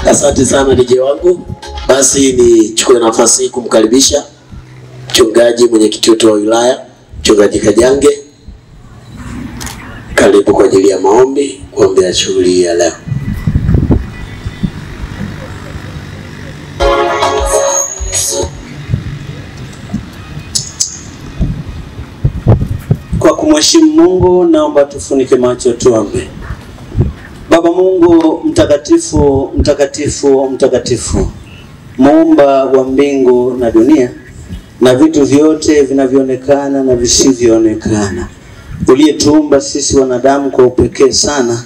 Asante sana DJ wangu. Basi nichukue nafasi hii kumkaribisha mchungaji mwenyekiti wetu wa wilaya, mchungaji Kajange. Karibu kwa ajili ya maombi kuombea shughuli ya leo. Kwa kumheshimu Mungu, naomba tufunike macho tuombe. Baba Mungu mtakatifu, mtakatifu, mtakatifu, Muumba wa mbingu na dunia na vitu vyote vinavyoonekana na visivyoonekana, uliyetuumba sisi wanadamu kwa upekee sana,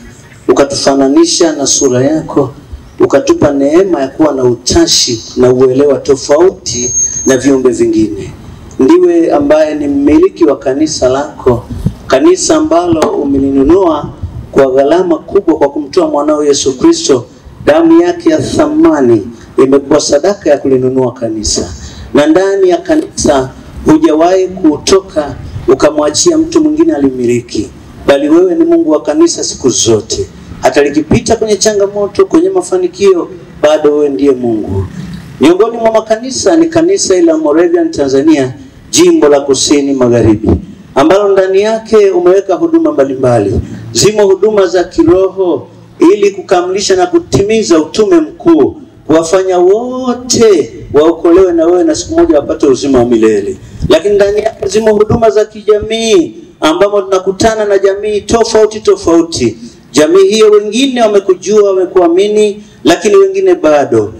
ukatufananisha na sura yako, ukatupa neema ya kuwa na utashi na uelewa tofauti na viumbe vingine. Ndiwe ambaye ni mmiliki wa kanisa lako, kanisa ambalo umelinunua kwa gharama kubwa kwa kumtoa mwanao Yesu Kristo. Damu yake ya thamani imekuwa sadaka ya kulinunua kanisa, na ndani ya kanisa hujawahi kutoka ukamwachia mtu mwingine alimiliki, bali wewe ni Mungu wa kanisa siku zote. Hata likipita kwenye changamoto, kwenye mafanikio, bado wewe ndiye Mungu. Miongoni mwa makanisa ni kanisa ila Moravian Tanzania, jimbo la Kusini Magharibi, ambalo ndani yake umeweka huduma mbalimbali. Zimo huduma za kiroho ili kukamilisha na kutimiza utume mkuu, kuwafanya wote waokolewe na wewe na siku moja wapate uzima wa milele. Lakini ndani yake zimo huduma za kijamii ambamo tunakutana na jamii tofauti tofauti. Jamii hiyo wengine wamekujua, wamekuamini, lakini wengine bado.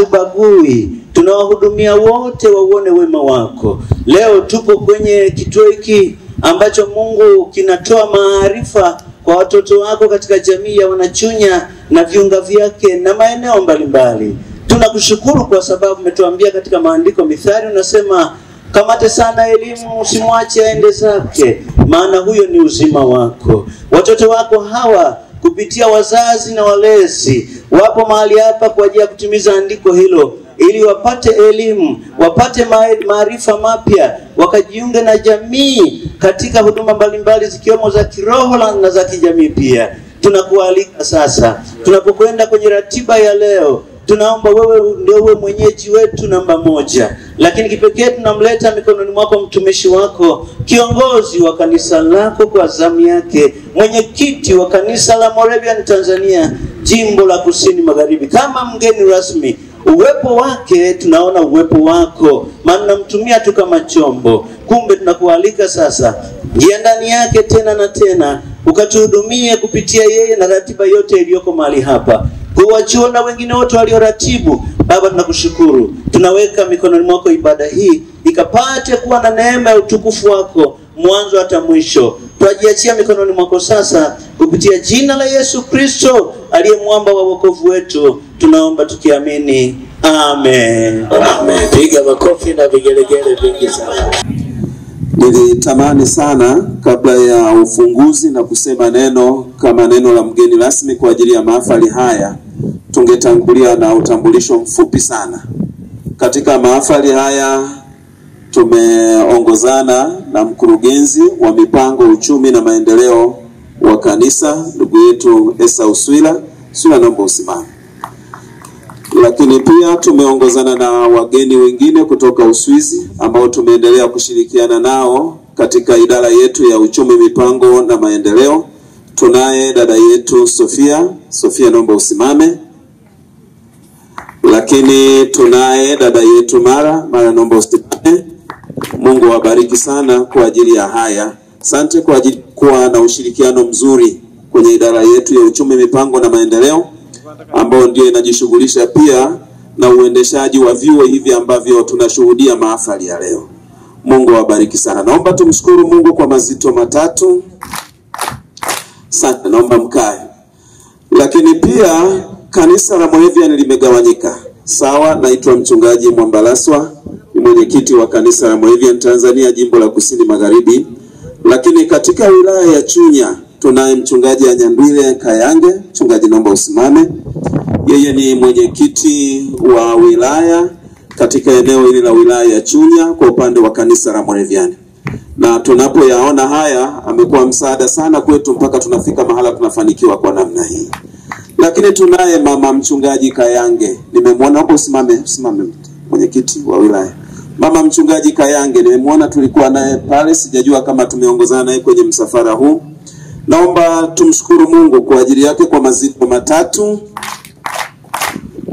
Hatubagui, tunawahudumia wote wauone wema wako. Leo tupo kwenye kituo hiki ambacho Mungu kinatoa maarifa kwa watoto wako katika jamii ya Wanachunya na viunga vyake na maeneo mbalimbali. Tunakushukuru kwa sababu umetuambia katika maandiko Mithali unasema, kamate sana elimu, usimwache aende zake, maana huyo ni uzima wako. Watoto wako hawa kupitia wazazi na walezi wapo mahali hapa kwa ajili ya kutimiza andiko hilo, ili wapate elimu, wapate maarifa mapya, wakajiunge na jamii katika huduma mbalimbali zikiwemo za kiroho na za kijamii pia. Tunakualika sasa, tunapokwenda kwenye ratiba ya leo, tunaomba wewe ndio uwe mwenyeji wetu namba moja. Lakini kipekee tunamleta mikononi mwako mtumishi wako, kiongozi wa kanisa lako kwa zamu yake, mwenyekiti wa kanisa la Moravian Tanzania, jimbo la Kusini Magharibi, kama mgeni rasmi. Uwepo wake, tunaona uwepo wako, maana mtumia tu kama chombo. Kumbe tunakualika sasa, ingia ndani yake tena na tena, ukatuhudumie kupitia yeye na ratiba yote iliyoko mahali hapa. Kuwachuo na wengine wote walioratibu, Baba tunakushukuru. Tunaweka mikononi mwako ibada hii, ikapate kuwa na neema ya utukufu wako mwanzo hata mwisho. Tuajiachia mikononi mwako sasa, kupitia jina la Yesu Kristo aliye mwamba wa wokovu wetu, tunaomba tukiamini. Amen. Amen. Piga makofi na vigelegele vingi sana. Nilitamani sana kabla ya ufunguzi na kusema neno kama neno la mgeni rasmi kwa ajili ya mahafali haya, tungetangulia na utambulisho mfupi sana. Katika mahafali haya tumeongozana na mkurugenzi wa mipango, uchumi na maendeleo wa kanisa, ndugu yetu Esa Uswila. Uswila, naomba usimame. Lakini pia tumeongozana na wageni wengine kutoka Uswizi ambao tumeendelea kushirikiana nao katika idara yetu ya uchumi, mipango na maendeleo. Tunaye dada yetu Sofia. Sofia, naomba usimame. Lakini tunaye dada yetu Mara. Mara, naomba usimame. Mungu awabariki sana kwa ajili ya haya. Asante kwa ajili kuwa na ushirikiano mzuri kwenye idara yetu ya uchumi, mipango na maendeleo, ambao ndio inajishughulisha pia na uendeshaji wa vyuo hivi ambavyo tunashuhudia mahafali ya leo. Mungu awabariki sana. Naomba tumshukuru Mungu kwa mazito matatu. Asante, naomba mkae. Lakini pia kanisa la Moravian limegawanyika. Sawa, naitwa mchungaji Mwambalaswa, ni mwenyekiti wa kanisa la Moravian Tanzania jimbo la Kusini Magharibi. Lakini katika wilaya ya Chunya tunaye mchungaji Anyandwile Kayange. Mchungaji, naomba usimame. Yeye ni mwenyekiti wa wilaya katika eneo hili la wilaya ya Chunya kwa upande wa kanisa la Moravian. Na tunapoyaona haya amekuwa msaada sana kwetu mpaka tunafika mahala tunafanikiwa kwa namna hii. Lakini tunaye mama mchungaji Kayange. Nimemwona hapo, usimame mwenyekiti wa wilaya. Mama mchungaji Kayange nimemwona, tulikuwa naye pale, sijajua kama tumeongozana naye kwenye msafara huu. Naomba tumshukuru Mungu kwa ajili yake kwa mazito matatu.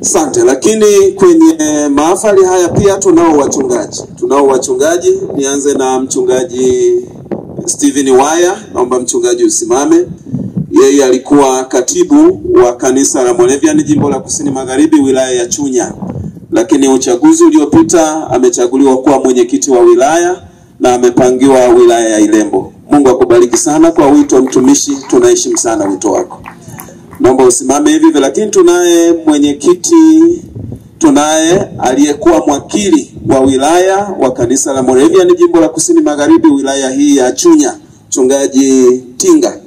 Asante. Lakini kwenye mahafali haya pia tunao wachungaji. Nianze na mchungaji Steven Waya. Naomba mchungaji usimame. Yeye alikuwa katibu wa kanisa la Moravian jimbo la Kusini Magharibi wilaya ya Chunya. Lakini uchaguzi uliopita amechaguliwa kuwa mwenyekiti wa wilaya na amepangiwa wilaya ya Ilembo. Mungu akubariki sana kwa wito mtumishi, tunaheshimu sana wito wako. Naomba usimame hivi. Lakini tunaye aliyekuwa mwakili wa wilaya wa kanisa la Moravian jimbo la Kusini Magharibi wilaya hii ya Chunya, mchungaji Tinga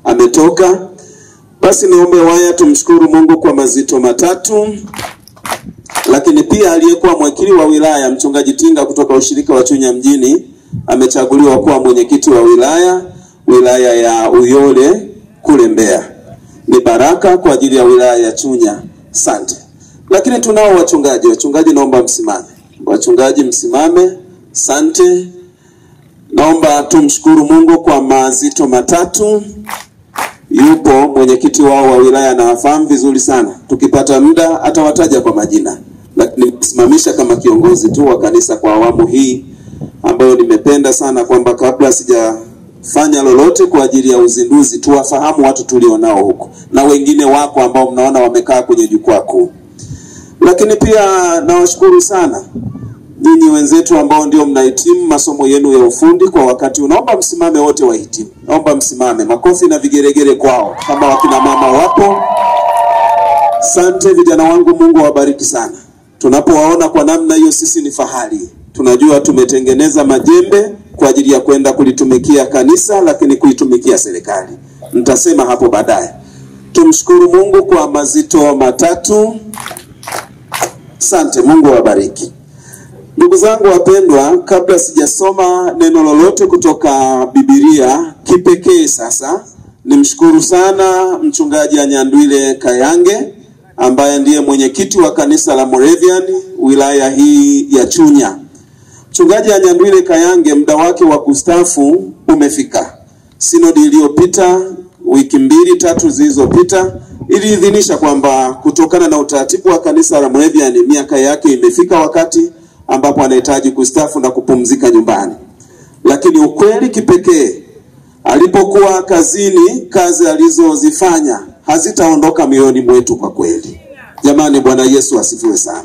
ametoka. Basi niombe Waya tumshukuru Mungu kwa mazito matatu. Lakini pia aliyekuwa mwakili wa wilaya mchungaji Tinga kutoka ushirika wa Chunya mjini amechaguliwa kuwa mwenyekiti wa wilaya ya Uyole kule Mbeya. Ni baraka kwa ajili ya wilaya ya Chunya. Asante. Lakini tunao wachungaji naomba msimame. Wachungaji msimame. Asante. Naomba tumshukuru Mungu kwa mazito matatu. Yupo mwenyekiti wao wa wilaya na wafahamu vizuri sana. Tukipata muda atawataja kwa majina. Lakini simamisha kama kiongozi tu wa kanisa kwa awamu hii ambayo nimependa sana kwamba kabla sijafanya lolote kwa ajili ya uzinduzi tuwafahamu watu tulionao huko na wengine wako ambao mnaona wamekaa kwenye jukwaa kuu. Lakini pia nawashukuru sana ninyi wenzetu ambao ndio mnahitimu masomo yenu ya ufundi kwa wakati. Naomba msimame wote wahitimu. Naomba msimame. Makofi na vigeregere kwao kama wakina mama wapo. Asante vijana wangu, Mungu awabariki sana. Tunapowaona kwa namna hiyo sisi ni fahari. Tunajua tumetengeneza majembe kwa ajili ya kwenda kulitumikia kanisa lakini kuitumikia serikali. Nitasema hapo baadaye. Tumshukuru Mungu kwa mazito matatu. Asante, Mungu awabariki. Ndugu zangu wapendwa, kabla sijasoma neno lolote kutoka Biblia kipekee, sasa nimshukuru sana mchungaji Anyandwile Kayange ambaye ndiye mwenyekiti wa kanisa la Moravian wilaya hii ya Chunya. Mchungaji Anyandwile Kayange muda wake wa kustaafu umefika. Sinodi iliyopita wiki 2-3 zilizopita iliidhinisha kwamba kutokana na utaratibu wa kanisa la Moravian miaka yake imefika wakati ambapo anahitaji kustaafu na kupumzika nyumbani. Lakini ukweli kipekee, alipokuwa kazini, kazi alizozifanya hazitaondoka mioyoni mwetu kwa kweli. Jamani, Bwana Yesu asifiwe sana.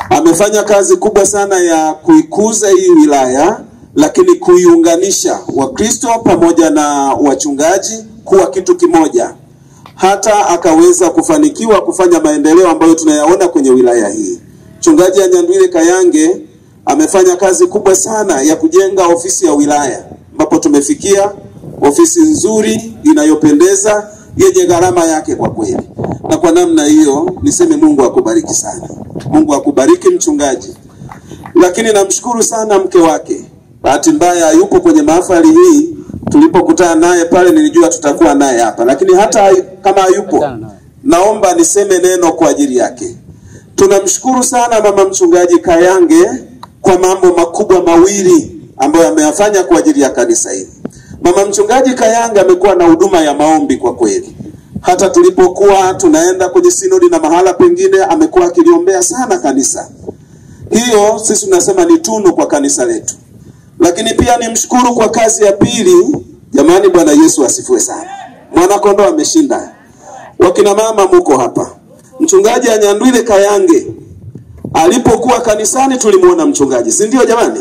Amefanya kazi kubwa sana ya kuikuza hii wilaya, lakini kuiunganisha Wakristo pamoja na wachungaji kuwa kitu kimoja. Hata akaweza kufanikiwa kufanya maendeleo ambayo tunayaona kwenye wilaya hii. Mchungaji Anyandwile Kayange amefanya kazi kubwa sana ya kujenga ofisi ya wilaya, ambapo tumefikia ofisi nzuri inayopendeza yenye gharama yake kwa kweli. Na kwa namna hiyo niseme Mungu akubariki sana. Mungu akubariki mchungaji. Lakini namshukuru sana mke wake. Bahati mbaya yupo kwenye mahafali hii. Tulipokutana naye pale nilijua tutakuwa naye hapa. Lakini hata kama hayupo, naomba niseme neno kwa ajili yake. Tunamshukuru sana mama mchungaji Kayange kwa mambo makubwa mawili ambayo ameyafanya kwa ajili ya kanisa hili. Mama mchungaji Kayange amekuwa na huduma ya maombi kwa kweli. Hata tulipokuwa tunaenda kwenye sinodi na mahala pengine amekuwa akiliombea sana kanisa. Hiyo sisi tunasema ni tunu kwa kanisa letu. Lakini pia nimshukuru kwa kazi ya pili. Jamani, Bwana Yesu asifiwe sana. Mwana kondoo ameshinda. Wakina mama mko hapa. Mchungaji Anyandwile Kayange alipokuwa kanisani tulimuona mchungaji, si ndio jamani?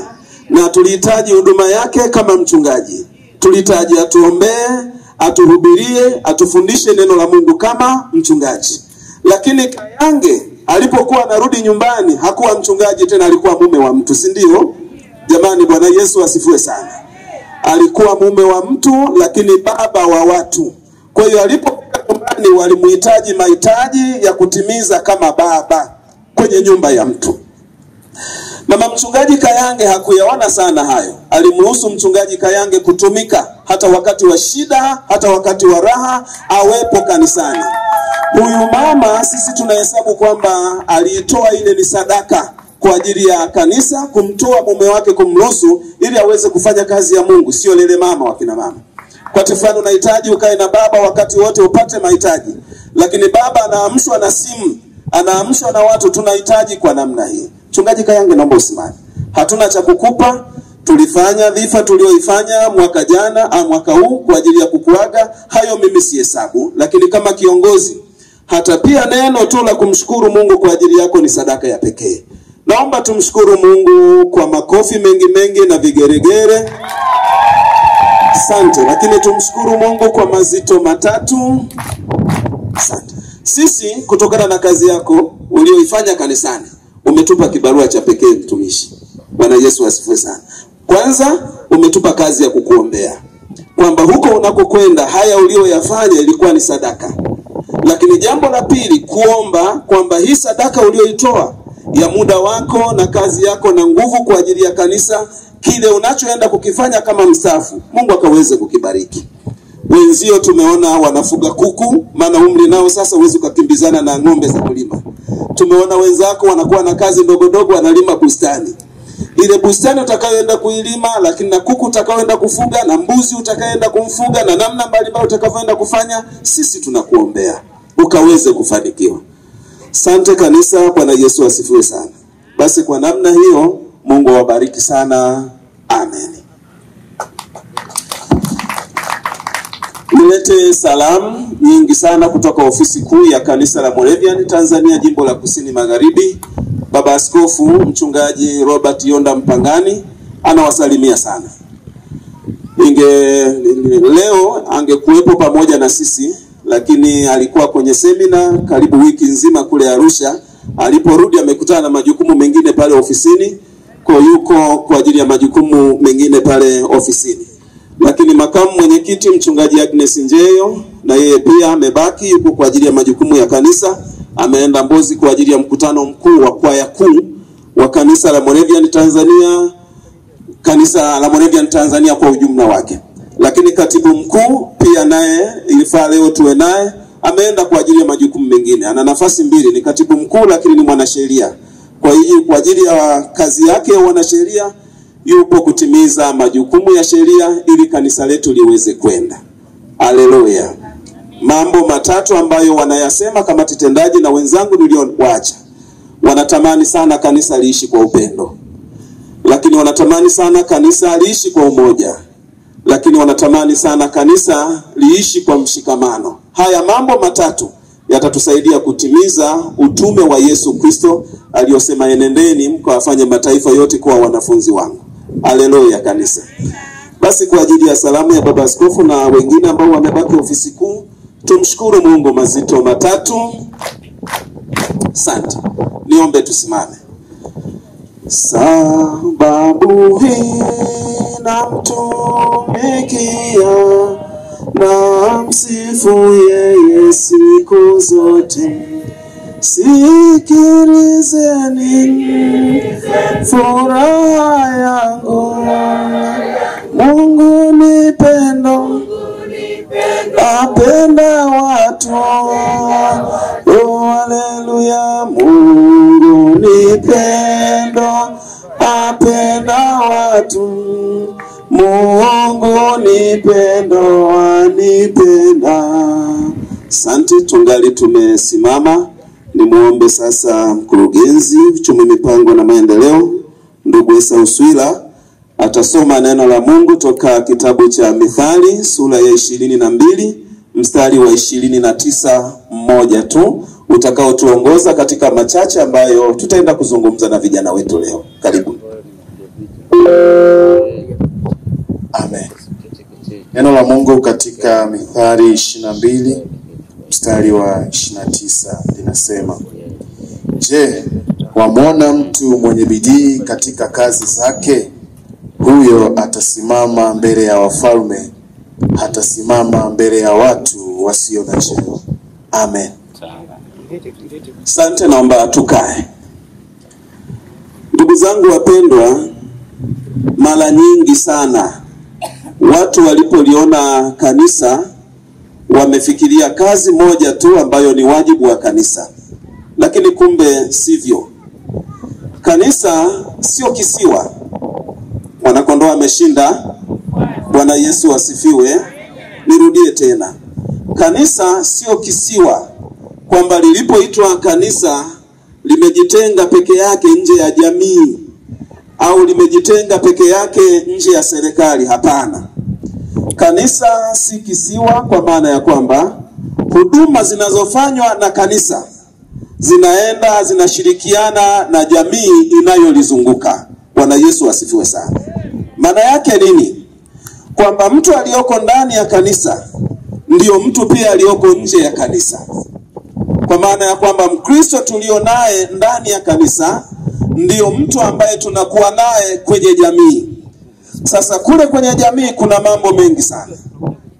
na tulihitaji huduma yake kama mchungaji. Tulihitaji atuombee, atuhubirie, atufundishe neno la Mungu kama mchungaji. Lakini Kayange alipokuwa anarudi nyumbani hakuwa mchungaji tena, alikuwa mume wa mtu, si ndio? Jamani, Bwana Yesu asifiwe sana. Alikuwa mume wa mtu, lakini baba wa watu. Kwa hiyo alipofika nyumbani walimuhitaji mahitaji ya kutimiza kama baba kwenye nyumba ya mtu. Mama mchungaji Kayange hakuyaona sana hayo. Alimuhusu mchungaji Kayange kutumika hata wakati wa shida, hata wakati wa raha, awepo kanisani. Huyu mama sisi tunahesabu kwamba aliitoa ile ni sadaka kwa ajili ya kanisa, kumtoa mume wake, kumruhusu ili aweze kufanya kazi ya Mungu, sio lele mama wa kina mama. Kwa mfano unahitaji ukae na baba wakati wote upate mahitaji, lakini baba anaamshwa na simu, anaamshwa na watu, tunahitaji kwa namna hii. Mchungaji Kayange, naomba usimame. Hatuna cha kukupa. Tulifanya dhifa tulioifanya mwaka jana au mwaka huu kwa ajili ya kukuaga, hayo mimi sihesabu, lakini kama kiongozi hata pia neno tu la kumshukuru Mungu kwa ajili yako ni sadaka ya pekee. Naomba tumshukuru Mungu kwa makofi mengi mengi na vigeregere. Asante. Lakini tumshukuru Mungu kwa mazito matatu. Asante. Sisi kutokana na kazi yako ulioifanya kanisani, umetupa kibarua cha pekee mtumishi. Bwana Yesu asifiwe sana. Kwanza umetupa kazi ya kukuombea, kwamba huko unakokwenda haya ulioyafanya ilikuwa ni sadaka. Lakini jambo la pili, kuomba kwamba hii sadaka ulioitoa ya muda wako na kazi yako na nguvu kwa ajili ya kanisa, kile unachoenda kukifanya kama mstaafu, Mungu akaweze kukibariki. Wenzio tumeona wanafuga kuku, maana umri nao sasa huwezi kukimbizana na ng'ombe za kulima. Tumeona wenzako wanakuwa na kazi ndogo ndogo, wanalima bustani. Ile bustani utakayoenda kuilima, lakini na kuku utakayoenda kufuga, na mbuzi utakayoenda kumfuga, na namna mbalimbali utakavyoenda kufanya, sisi tunakuombea ukaweze kufanikiwa. Asante kanisa. Bwana Yesu asifiwe sana. Basi kwa namna hiyo Mungu awabariki sana. Amen. Nilete salamu nyingi sana kutoka ofisi kuu ya kanisa la Moravian Tanzania jimbo la Kusini Magharibi. Baba Askofu Mchungaji Robert Yonda Mpangani anawasalimia sana. Leo angekuwepo pamoja na sisi, lakini alikuwa kwenye semina karibu wiki nzima kule Arusha. Aliporudi amekutana na majukumu mengine pale ofisini, kwa yuko kwa ajili ya majukumu mengine pale ofisini. Lakini makamu mwenyekiti Mchungaji Agnes Njeyo na yeye pia amebaki, yuko kwa ajili ya majukumu ya kanisa. Ameenda Mbozi kwa ajili ya mkutano mkuu wa kwaya kuu wa kanisa la Moravian Tanzania, kanisa la Moravian Tanzania kwa ujumla wake. Lakini katibu mkuu pia naye ilifaa leo tuwe naye, ameenda kwa ajili ya majukumu mengine. Ana nafasi mbili, ni katibu mkuu lakini ni mwanasheria. Kwa hiyo kwa ajili ya kazi yake ya wanasheria yupo kutimiza majukumu ya sheria ili kanisa letu liweze kwenda. Haleluya. Mambo matatu ambayo wanayasema kama tendaji na wenzangu niliowacha. Wanatamani sana kanisa liishi kwa upendo. Lakini wanatamani sana kanisa liishi kwa umoja. Lakini wanatamani sana kanisa liishi kwa mshikamano. Haya mambo matatu yatatusaidia kutimiza utume wa Yesu Kristo aliyosema, enendeni mkawafanye mataifa yote kuwa wanafunzi wangu. Haleluya kanisa. Basi kwa ajili ya salamu ya Baba Askofu na wengine ambao wamebaki ofisi kuu, tumshukuru Mungu mazito matatu. Asante. Niombe tusimame. Sababu hii namtumikia na msifu yeye siku zote. Sikilizeni furaha yangu, Mungu ni pendo, apenda watu. Oh, haleluya. Mungu ni pendo, apenda watu. Mungu ni pendo, anipenda. Asante. Tungali tumesimama. Nimuombe sasa mkurugenzi uchumi, mipango na maendeleo, ndugu Esau Swila, atasoma neno la Mungu toka kitabu cha Mithali sura ya 22 mstari wa 29 mmoja tu, utakao tuongoza katika machache ambayo tutaenda kuzungumza na vijana wetu leo. Karibu. Amen. Neno la Mungu katika Mithali 22 mstari wa 29 linasema, je, wamwona mtu mwenye bidii katika kazi zake? Huyo atasimama mbele ya wafalme, hatasimama mbele ya watu wasio na cheo. Amen. Asante, naomba tukae. Ndugu zangu wapendwa, mara nyingi sana watu walipoliona kanisa wamefikiria kazi moja tu ambayo ni wajibu wa kanisa, lakini kumbe sivyo. Kanisa sio kisiwa. Mwanakondoo ameshinda. Bwana Yesu asifiwe. Nirudie tena, kanisa sio kisiwa, kwamba lilipoitwa kanisa limejitenga peke yake nje ya jamii au limejitenga peke yake nje ya serikali. Hapana, kanisa si kisiwa, kwa maana ya kwamba huduma zinazofanywa na kanisa zinashirikiana na jamii inayolizunguka. Bwana Yesu asifiwe sana. Maana yake nini? Kwamba mtu aliyoko ndani ya kanisa ndio mtu pia aliyoko nje ya kanisa. Kwa maana ya kwamba Mkristo tulio naye ndani ya kanisa ndio mtu ambaye tunakuwa naye kwenye jamii. Sasa kule kwenye jamii kuna mambo mengi sana.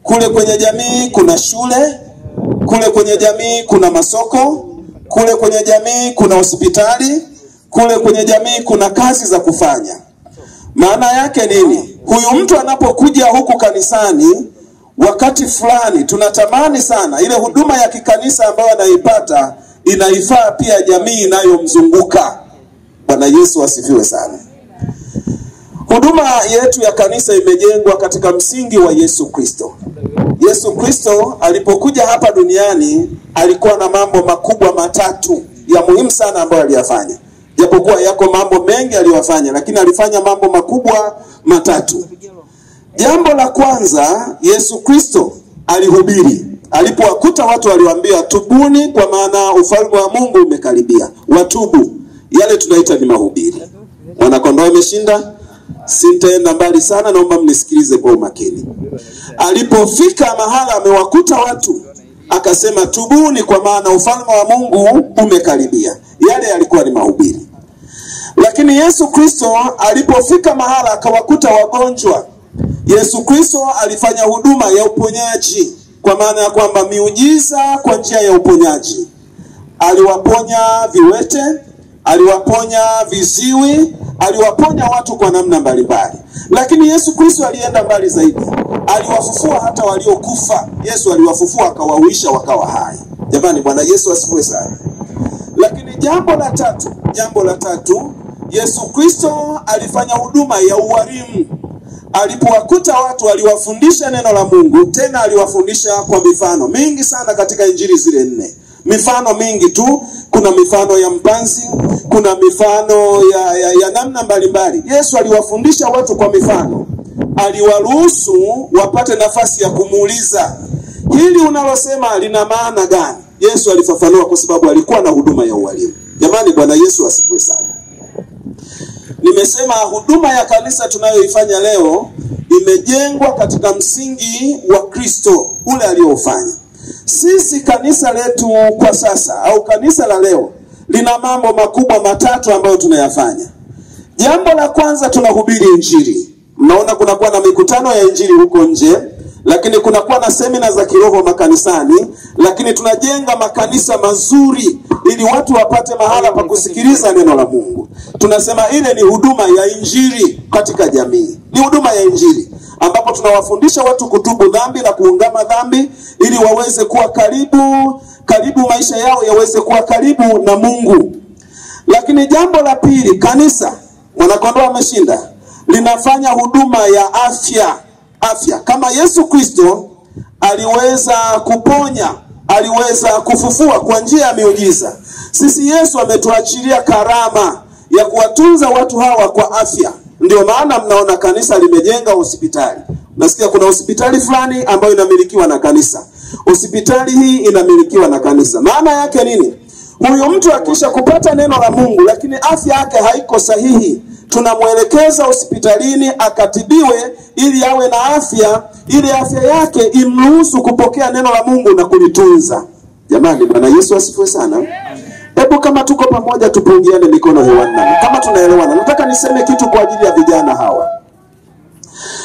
Kule kwenye jamii kuna shule, kule kwenye jamii kuna masoko, kule kwenye jamii kuna hospitali, kule kwenye jamii kuna kazi za kufanya. Maana yake nini? Huyu mtu anapokuja huku kanisani, wakati fulani tunatamani sana ile huduma ya kikanisa ambayo anaipata inaifaa pia jamii inayomzunguka. Bwana Yesu asifiwe sana. Huduma yetu ya kanisa imejengwa katika msingi wa Yesu Kristo. Yesu Kristo alipokuja hapa duniani alikuwa na mambo makubwa matatu ya muhimu sana ambayo aliyafanya. Japokuwa yako mambo mengi aliyofanya, lakini alifanya mambo makubwa matatu. Jambo la kwanza, Yesu Kristo alihubiri. Alipowakuta watu aliwaambia, tubuni kwa maana ufalme wa Mungu umekaribia. Watubu. Yale tunaita ni mahubiri. Mwanakondoo ameshinda. Sintaenda mbali sana, naomba mnisikilize kwa umakini. Alipofika mahala amewakuta watu, akasema tubuni kwa maana ufalme wa Mungu umekaribia. Yale yalikuwa ni mahubiri. Lakini Yesu Kristo alipofika mahala akawakuta wagonjwa, Yesu Kristo alifanya huduma ya uponyaji, kwa maana ya kwamba miujiza kwa njia ya uponyaji. Aliwaponya viwete, aliwaponya viziwi, aliwaponya watu kwa namna mbalimbali. Lakini Yesu Kristo alienda mbali zaidi. Aliwafufua hata waliokufa. Yesu aliwafufua akawahuisha wakawa hai. Jamani, Bwana Yesu asifiwe sana. Lakini jambo la tatu, Yesu Kristo alifanya huduma ya uwalimu. Alipowakuta watu aliwafundisha neno la Mungu, tena aliwafundisha kwa mifano mingi sana katika Injili zile 4. Mifano mingi tu, kuna mifano ya mpanzi, kuna mifano ya namna mbalimbali. Yesu aliwafundisha watu kwa mifano. Aliwaruhusu wapate nafasi ya kumuuliza, hili unalosema lina maana gani? Yesu alifafanua kwa sababu alikuwa na huduma ya uwalimu. Jamani, Bwana Yesu asifiwe sana. Nimesema huduma ya kanisa tunayoifanya leo imejengwa katika msingi wa Kristo ule aliofanya. Sisi kanisa letu kwa sasa au kanisa la leo lina mambo makubwa matatu ambayo tunayafanya. Jambo la kwanza, tunahubiri Injili. Mnaona kunakuwa na mikutano ya Injili huko nje, lakini kunakuwa na semina za kiroho makanisani, lakini tunajenga makanisa mazuri ili watu wapate mahala pa kusikiliza neno la Mungu. Tunasema ile ni huduma ya Injili katika jamii. Ni huduma ya Injili ambapo tunawafundisha watu kutubu dhambi na kuungama dhambi ili waweze kuwa karibu maisha yao yaweze kuwa karibu na Mungu. Lakini jambo la pili, kanisa, Mwanakondoo ameshinda, linafanya huduma ya afya. Kama Yesu Kristo aliweza kuponya, aliweza kufufua kwa njia ya miujiza, sisi Yesu ametuachilia karama ya kuwatunza watu hawa kwa afya. Ndio maana mnaona kanisa limejenga hospitali. Nasikia kuna hospitali fulani ambayo inamilikiwa na kanisa. Hospitali hii inamilikiwa na kanisa. Maana yake nini? Huyo mtu akisha kupata neno la Mungu lakini afya yake haiko sahihi, tunamwelekeza hospitalini akatibiwe ili awe na afya, ili afya yake imruhusu kupokea neno la Mungu na kulitunza. Jamani, Bwana Yesu asifiwe sana. Hebu kama tuko pamoja tupungiane mikono hewani kama tunaelewana. Nataka niseme kitu kwa ajili ya vijana hawa.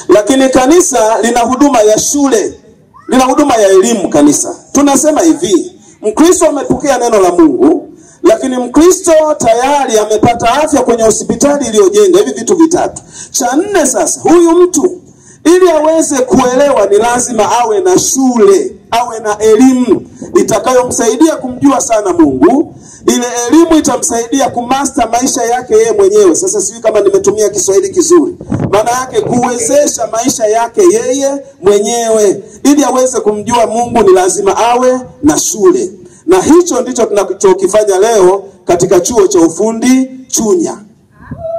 Lakini kanisa lina huduma ya shule, lina huduma ya elimu kanisa. Tunasema hivi, Mkristo amepokea neno la Mungu, lakini Mkristo tayari amepata afya kwenye hospitali iliyojenga. Hivi vitu vitatu. Cha nne sasa, huyu mtu ili aweze kuelewa ni lazima awe na shule, awe na elimu itakayomsaidia kumjua sana Mungu. Ile elimu itamsaidia kumaster maisha yake yeye mwenyewe. Sasa sijui kama nimetumia Kiswahili kizuri. Maana yake kuwezesha maisha yake yeye mwenyewe. Ili aweze kumjua Mungu ni lazima awe na shule. Na hicho ndicho tunachokifanya leo katika chuo cha ufundi Chunya.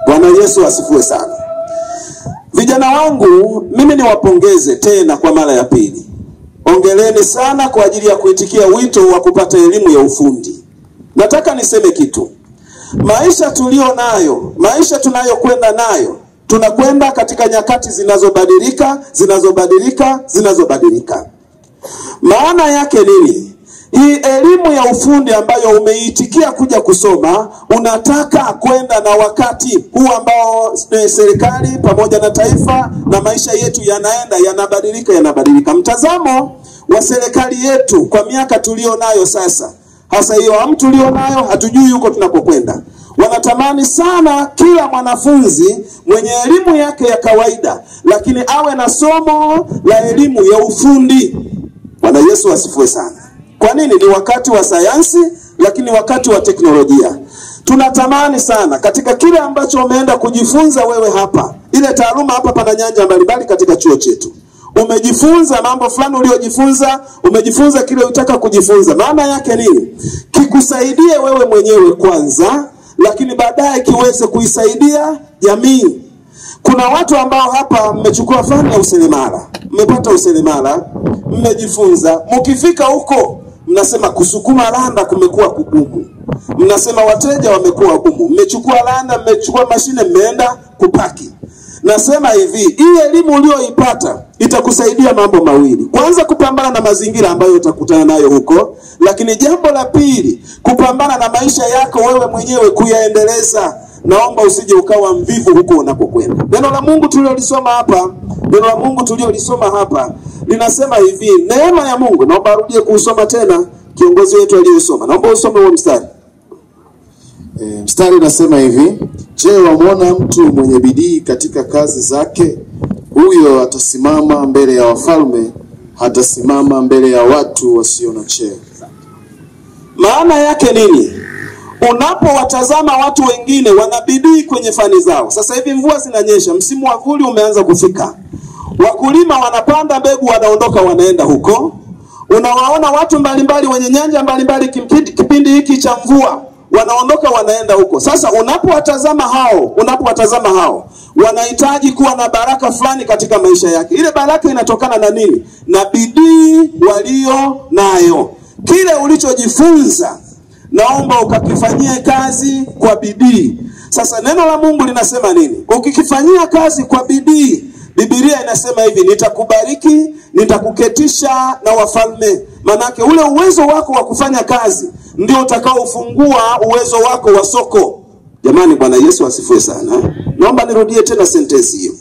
Bwana Yesu asifiwe sana. Vijana wangu, mimi niwapongeze tena kwa mara ya pili. Ongeleni sana kwa ajili ya kuitikia wito wa kupata elimu ya ufundi. Nataka niseme kitu. Maisha tulio nayo, maisha tunayokwenda nayo, tunakwenda katika nyakati zinazobadilika. Maana yake nini? Hii elimu ya ufundi ambayo umeitikia kuja kusoma, unataka kwenda na wakati huu ambao serikali pamoja na taifa na maisha yetu yanabadilika. Mtazamo wa serikali yetu kwa miaka tulio nayo sasa, hasa hiyo tulio nayo, hatujui huko tunakokwenda. Wanatamani sana kila mwanafunzi mwenye elimu yake ya kawaida, lakini awe na somo la elimu ya ufundi. Bwana Yesu asifiwe sana. Kwa nini? Ni wakati wa sayansi, lakini wakati wa teknolojia. Tunatamani sana katika kile ambacho umeenda kujifunza wewe hapa. Ile taaluma hapa pana nyanja mbalimbali katika chuo chetu. Umejifunza mambo fulani uliojifunza, umejifunza kile unataka kujifunza. Maana yake nini? Kikusaidie wewe mwenyewe kwanza, lakini baadaye kiweze kuisaidia jamii. Kuna watu ambao hapa mmechukua fani ya useremala, mmepata useremala, mmejifunza, mkifika huko mnasema kusukuma landa kumekuwa kugumu. Mnasema wateja wamekuwa wagumu. Mmechukua landa, mmechukua mashine, mmeenda kupaki. Nasema hivi, hii elimu ulioipata itakusaidia mambo mawili. Kwanza, kupambana na mazingira ambayo utakutana nayo huko, lakini jambo la pili, kupambana na maisha yako wewe mwenyewe kuyaendeleza. Naomba usije ukawa mvivu huko unapokwenda. Neno la Mungu tuliolisoma hapa, linasema hivi, neema ya Mungu. Naomba arudie kusoma tena kiongozi wetu aliyosoma. Naomba usome huo mstari. Mstari unasema hivi, je, wamuona mtu mwenye bidii katika kazi zake? Huyo atasimama mbele ya wafalme, hatasimama mbele ya watu wasio na cheo. Maana yake nini? Unapowatazama watu wengine wanabidii kwenye fani zao. Sasa hivi mvua zinanyesha, msimu wa vuli umeanza kufika. Wakulima wanapanda mbegu, wanaondoka wanaenda huko. Unawaona watu mbalimbali wenye nyanja mbalimbali kipindi hiki cha mvua, wanaondoka wanaenda huko. Sasa unapowatazama hao, wanahitaji kuwa na baraka fulani katika maisha yake. Ile baraka inatokana na nini? Na bidii walio nayo. Kile ulichojifunza, naomba ukakifanyie kazi kwa bidii. Sasa neno la Mungu linasema nini? Ukikifanyia kazi kwa bidii, Biblia inasema hivi, nitakubariki, nitakuketisha na wafalme. Manake ule uwezo wako wa kufanya kazi ndio utakaofungua uwezo wako wa soko. Jamani, Bwana Yesu asifiwe sana. Naomba nirudie tena sentensi hiyo.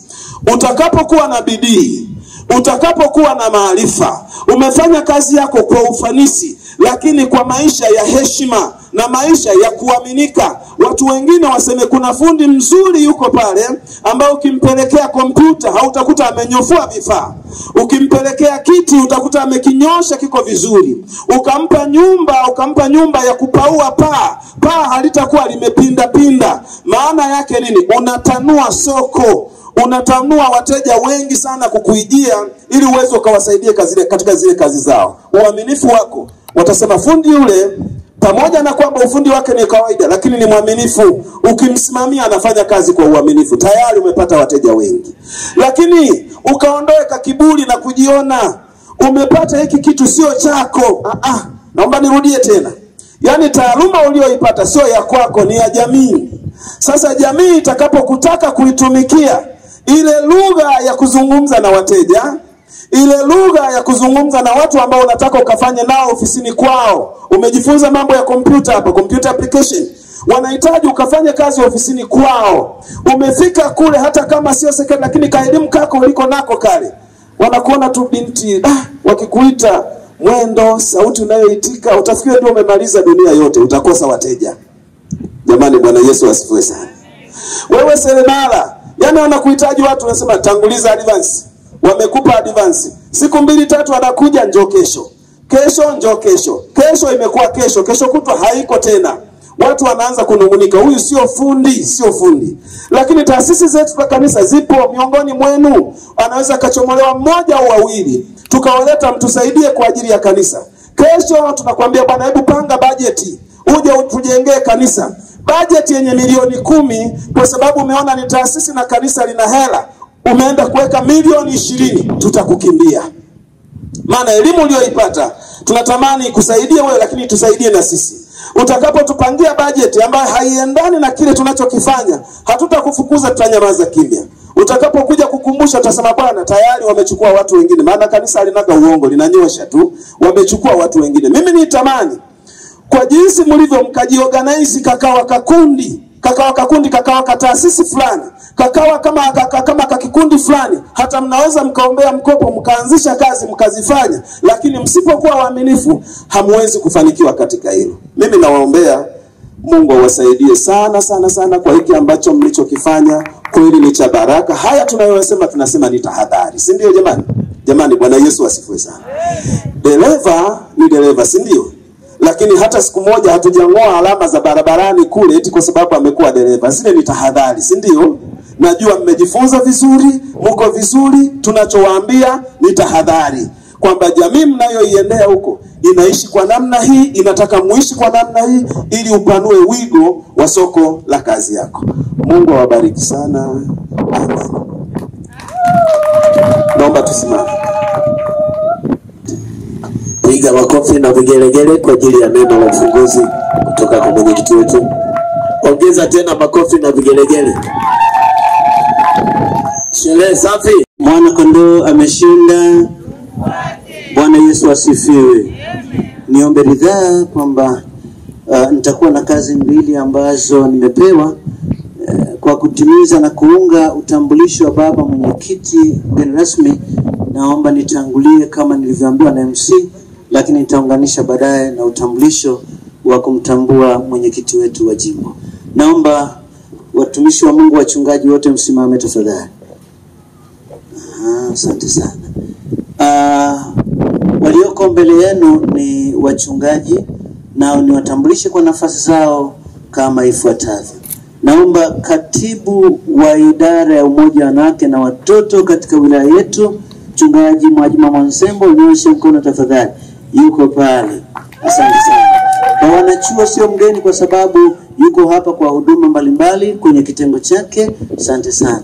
Utakapokuwa na bidii, utakapokuwa na maarifa, umefanya kazi yako kwa ufanisi, lakini kwa maisha ya heshima na maisha ya kuaminika. Watu wengine waseme kuna fundi mzuri yuko pale ambao ukimpelekea kompyuta hautakuta amenyofua vifaa. Ukimpelekea kiti utakuta amekinyosha kiko vizuri. Ukampa nyumba ya kupaua paa halitakuwa limepinda pinda. Maana yake nini? Unatanua soko. Unatanua wateja wengi sana kukuijia ili uweze ukawasaidia katika zile kazi zao. Uaminifu wako, watasema fundi yule pamoja na kwamba ufundi wake ni kawaida, lakini ni mwaminifu. Ukimsimamia anafanya kazi kwa uaminifu, tayari umepata wateja wengi. Lakini ukaondoe kiburi na kujiona umepata hiki kitu sio chako. Naomba nirudie tena. Yaani taaluma ulioipata sio ya kwako, ni ya jamii. Sasa jamii itakapokutaka kuitumikia, ile lugha ya kuzungumza na wateja, ile lugha ya kuzungumza na watu ambao unataka ukafanye nao ofisini kwao. Umejifunza mambo ya kompyuta hapa, computer application. Wanahitaji ukafanye kazi ofisini kwao. Umefika kule hata kama sio second, lakini kaelimu kako uliko nako kale. Wanakuona tu binti, wakikuita mwendo, sauti unayoitika, utafikiri ndio umemaliza dunia yote, utakosa wateja. Jamani, Bwana Yesu asifiwe sana. Wewe seremala, yani wanakuhitaji watu, unasema tanguliza advance. Wamekupa advance. Siku 2-3 anakuja, njoo kesho. Kesho njoo kesho. Kesho imekuwa kesho, kesho kutwa haiko tena. Watu wanaanza kunungunika, huyu sio fundi, sio fundi. Lakini taasisi zetu za kanisa zipo miongoni mwenu, anaweza kachomolewa mmoja au wawili. Tukawaleta mtusaidie kwa ajili ya kanisa. Kesho tunakwambia bwana, hebu panga bajeti, uje utujengee kanisa. Bajeti yenye milioni 10, kwa sababu umeona ni taasisi na kanisa lina hela. Umeenda kuweka milioni 20, tutakukimbia. Maana elimu uliyoipata tunatamani kusaidia wewe, lakini tusaidie na sisi. Utakapotupangia bajeti ambayo haiendani na kile tunachokifanya, hatutakufukuza, tutanyamaza kimya. Utakapokuja kukumbusha, utasema bwana, tayari wamechukua watu wengine. Maana kanisa halinaga uongo, linanyosha tu, wamechukua watu wengine. Mimi nitamani kwa jinsi mlivyo mkajiorganize, kakawa kakundi, kakawa kataasisi fulani, kakawa kama kakikundi fulani, hata mnaweza mkaombea mkopo, mkaanzisha kazi, mkazifanya. Lakini msipokuwa waaminifu, hamwezi kufanikiwa katika hilo. Mimi nawaombea Mungu awasaidie sana sana sana kwa hiki ambacho mlichokifanya. Kweli ni cha baraka. Haya tunayosema, tunasema ni tahadhari, si ndio jamani? Jamani, Bwana Yesu asifiwe sana. Dereva ni dereva, si ndio? Lakini hata siku moja hatujangoa alama za barabarani kule eti kwa sababu amekuwa dereva. Zile ni tahadhari, si ndio? Najua mmejifunza vizuri, mko vizuri. Tunachowaambia ni tahadhari, kwamba jamii mnayoiendea huko inaishi kwa namna hii, inataka muishi kwa namna hii, ili upanue wigo wa soko la kazi yako. Mungu awabariki sana. Amen. Naomba tusimame. Piga makofi na vigelegele kwa ajili ya neno la ufunguzi kutoka kwa mwenyekiti wetu. Ongeza tena makofi na vigelegele. Sherehe safi. Mwana kondoo ameshinda. Bwana Yesu asifiwe. Niombe ridhaa kwamba nitakuwa na kazi mbili ambazo nimepewa kwa kutimiza na kuunga utambulisho wa baba mwenyekiti mgeni rasmi. Naomba nitangulie kama nilivyoambiwa na MC, lakini nitaunganisha baadaye na utambulisho wa kumtambua mwenyekiti wetu wa jimbo. Naomba watumishi wa Mungu, wachungaji wote msimame tafadhali. Asante sana. Walioko mbele yenu ni wachungaji, nao niwatambulishe kwa nafasi zao kama ifuatavyo. Naomba katibu wa idara ya umoja wa wanawake na watoto katika wilaya yetu, Mchungaji Mwajima Mwansembo, unyoshe mkono tafadhali. Yuko pale. Asante sana. Kwa wanachuo sio mgeni kwa sababu yuko hapa kwa huduma mbalimbali kwenye kitengo chake. Asante sana.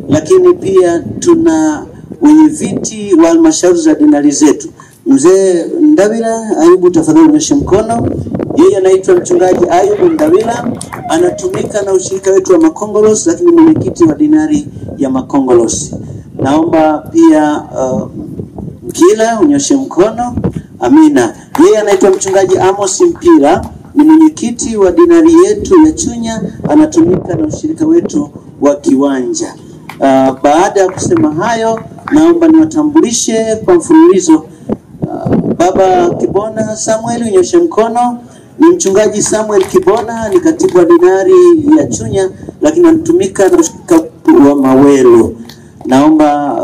Lakini pia tuna wenye viti wa halmashauri za dinari zetu. Mzee Ndawila Ayubu, tafadhali unyoshe mkono. Yeye anaitwa Mchungaji Ayubu Ndawila, anatumika na ushirika wetu wa Makongolos, lakini mwenyekiti wa dinari ya Makongolos. Naomba pia Mkila unyoshe mkono. Amina. Yeye anaitwa Mchungaji Amos Mpira, ni mwenyekiti wa dinari yetu ya Chunya, anatumika na ushirika wetu wa Kiwanja. Baada ya kusema hayo, naomba niwatambulishe kwa mfululizo. Baba Kibona Samuel unyoshe mkono. Ni Mchungaji Samuel Kibona, ni katibu wa dinari ya Chunya, lakini anatumika na ushirika wa Mawelo. Naomba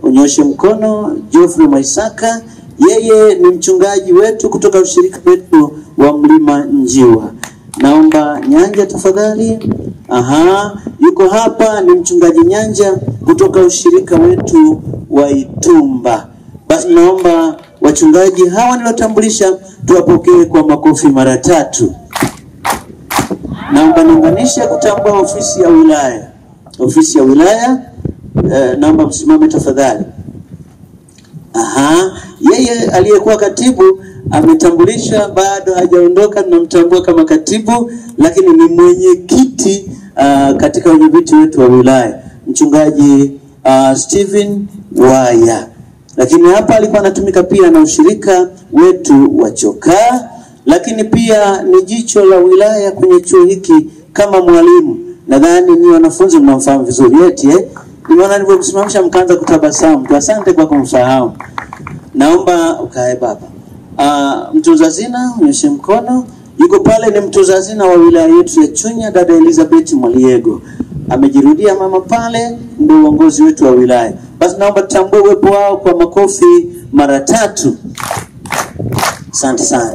unyoshe mkono. Geoffrey Maisaka, yeye ni mchungaji wetu kutoka ushirika wetu wa Mlima Njiwa. Naomba Nyanja tafadhali. Yuko hapa, ni Mchungaji Nyanja kutoka ushirika wetu wa Itumba. Basi naomba wachungaji hawa nilotambulisha tuwapokee kwa makofi mara 3. Naomba niunganishe kutambua ofisi ya wilaya. Ofisi ya wilaya, naomba msimame tafadhali. Yeye aliyekuwa katibu ametambulisha, bado hajaondoka, tunamtambua kama katibu, lakini ni mwenyekiti katika wenyeviti wetu wa wilaya, mchungaji Steven Waya. Lakini hapa alikuwa anatumika pia na ushirika wetu wa Chokaa, lakini pia ni jicho la wilaya kwenye chuo hiki kama mwalimu. Nadhani ni wanafunzi mnamfahamu vizuri eti nimeona nilivyokusimamisha mkaanza kutabasamu. Asante kwa kumfahamu. Naomba ukae baba. Mtunza hazina unyoshe mkono. Yuko pale ni mtunza hazina wa wilaya yetu ya Chunya, dada Elizabeth Mwaliego. Amejirudia mama pale, ndio uongozi wetu wa wilaya. Basi naomba tutambue uwepo wao kwa makofi mara 3. Asante sana.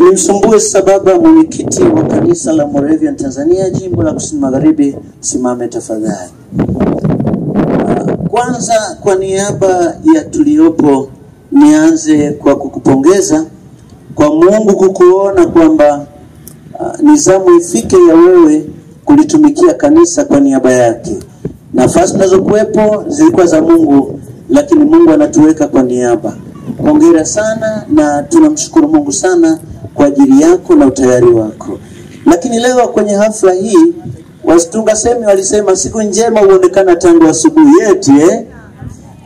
Nimsumbue sababu mwenyekiti wa kanisa la Moravian Tanzania jimbo la Kusini Magharibi, simame tafadhali. Kwanza kwa niaba ya tuliopo, nianze kwa kukupongeza kwa Mungu kukuona kwamba nizamu ifike ya wewe kulitumikia kanisa kwa niaba yake. Nafasi nazokuwepo zilikuwa za Mungu, lakini Mungu anatuweka kwa niaba. Hongera sana na tunamshukuru Mungu sana kwa ajili yako na utayari wako. Lakini leo kwenye hafla hii wasitunga semi walisema siku njema huonekana tangu asubuhi eti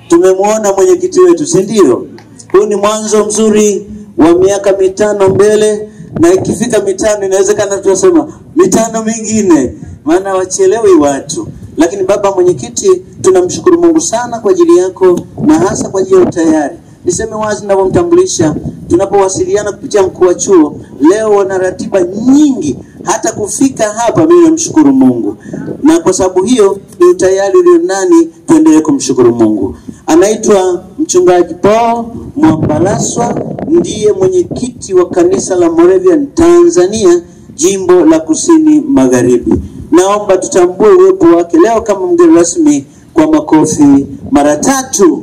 tumemwona mwenyekiti wetu, si ndio? Huu ni mwanzo mzuri wa miaka 5 mbele, na ikifika 5 inawezekana tutasema 5 mingine, maana wachelewi watu. Lakini baba mwenyekiti, tunamshukuru Mungu sana kwa ajili yako na hasa kwa ajili ya utayari. Niseme wazi ninapomtambulisha, tunapowasiliana kupitia mkuu wa chuo, leo wana ratiba nyingi, hata kufika hapa mimi namshukuru Mungu. Na kwa sababu hiyo ni utayari ulio nani, tuendelee kumshukuru Mungu. Anaitwa mchungaji Paul Mwambalaswa, ndiye mwenyekiti wa kanisa la Moravian Tanzania jimbo la Kusini Magharibi. Naomba tutambue uwepo wake leo kama mgeni rasmi kwa makofi mara 3.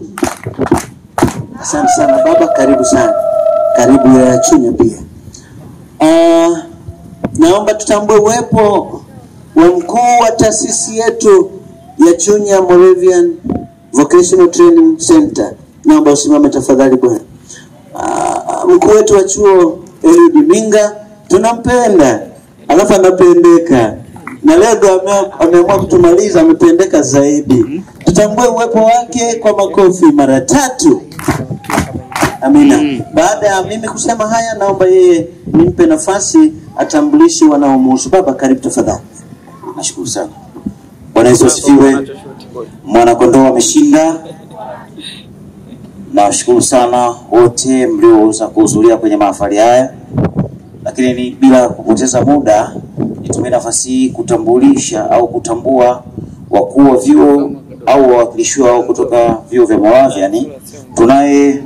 Asante sana baba, karibu sana. Karibu ya Chunya pia. Naomba tutambue uwepo wa mkuu wa taasisi yetu ya Chunya Moravian Vocational Training Center. Naomba usimame tafadhali bwana. Mkuu wetu wa chuo Eliud Minga, tunampenda. Alafu anapendeka. Na leo ameamua kutumaliza, amependeka zaidi. Tutambue uwepo wake kwa makofi mara 3. Amina. Baada ya mimi kusema haya, naomba yeye nimpe nafasi atambulishe wanaomhusu. Baba, karibu tafadhali. Nashukuru sana. Bwana Yesu asifiwe. Mwana kondoo ameshinda. Nashukuru sana wote mlioweza kuhudhuria kwenye mahafali haya. Lakini ni bila kupoteza muda, nitumie nafasi hii kutambulisha au kutambua wakuu wa vyuo au wawakilishi wao kutoka vyuo vya Moravian. Tunaye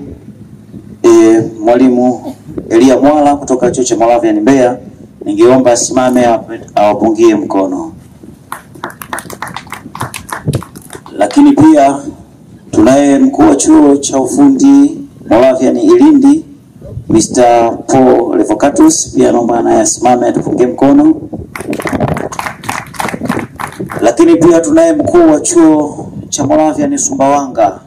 mwalimu Elia Mwala kutoka chuo cha Moravian Mbeya. Ningeomba asimame awapungie mkono. Lakini pia tunaye mkuu wa chuo cha ufundi Moravian Ilindi, Mr. Paul Revocatus, pia naomba naye asimame atupungie mkono. Lakini pia tunaye mkuu wa chuo cha Moravian Sumbawanga,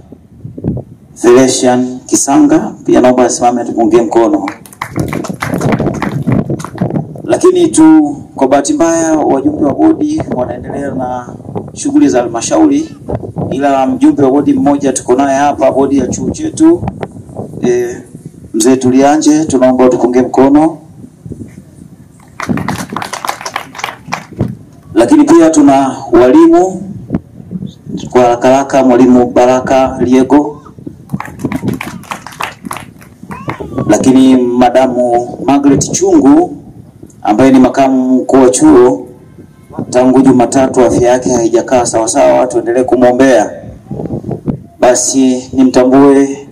Felician Kisanga, pia naomba asimame atupungie mkono. Lakini tu kwa bahati mbaya wajumbe wa bodi wanaendelea na shughuli za halmashauri, ila mjumbe wa bodi mmoja tuko naye hapa, bodi ya chuo chetu, mzee Tulianje, tunaomba tupungie mkono. Lakini pia tuna walimu kwa haraka, mwalimu Baraka Liego. Lakini madamu Margaret Chungu ambaye ni makamu mkuu wa chuo, tangu Jumatatu afya yake haijakaa sawa sawa, watu endelee kumwombea. Basi nimtambue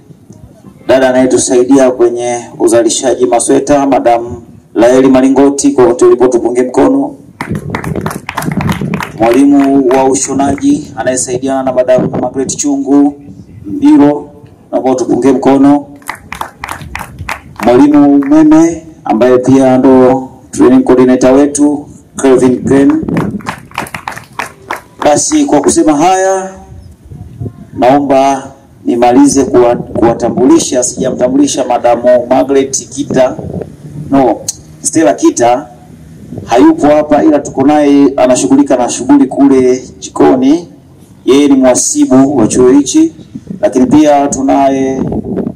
dada anayetusaidia kwenye uzalishaji masweta, madamu Laeli Malingoti, kwa wote ulipo tupunge mkono. Mwalimu wa ushonaji anayesaidiana na madamu Margaret Chungu Mbiro, naomba tupunge mkono. Mwalimu umeme ambaye pia ndo training coordinator wetu Kelvin Green. Basi kwa kusema haya, naomba nimalize kuwatambulisha. Sijamtambulisha Madamu Margaret Kita, Stella Kita hayupo hapa, ila tuko naye anashughulika na shughuli kule jikoni. Yeye ni mhasibu wa chuo hichi. Lakini pia tunaye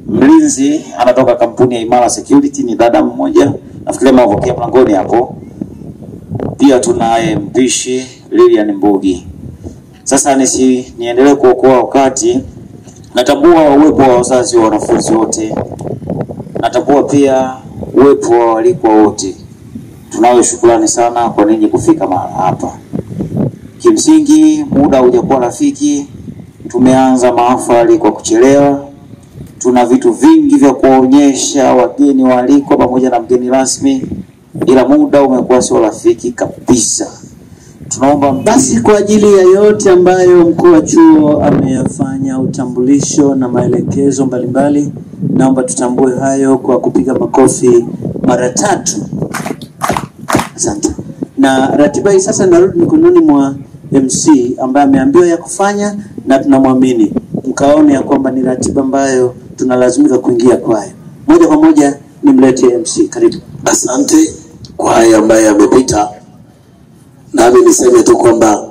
mlinzi anatoka kampuni ya Imara Security, ni dada mmoja, nafikiri mavokea mlangoni hapo. Pia tunaye mpishi Lilian Mbugi. Sasa niendelee kuokoa wakati. Natambua uwepo wa wazazi wa wanafunzi wote. Natambua pia uwepo wa walikwa wote. Tunayo shukrani sana kwa ninyi kufika mahali hapa. Kimsingi muda hujakuwa rafiki. Tumeanza mahafali kwa kuchelewa. Tuna vitu vingi vya kuonyesha wageni waalikwa pamoja na mgeni rasmi, ila muda umekuwa sio rafiki kabisa. Tunaomba basi kwa ajili ya yote ambayo mkuu wa chuo ameyafanya, utambulisho na maelekezo mbalimbali, naomba tutambue hayo kwa kupiga makofi mara 3. Asante. Na ratiba hii sasa narudi mikononi mwa MC ambaye ameambiwa ya kufanya, na tunamwamini mkaone ya kwamba ni ratiba ambayo tunalazimika kuingia kwayo. Moja kwa moja nimlete MC. Karibu. Asante kwa haya ambaye amepita. Nami niseme tu kwamba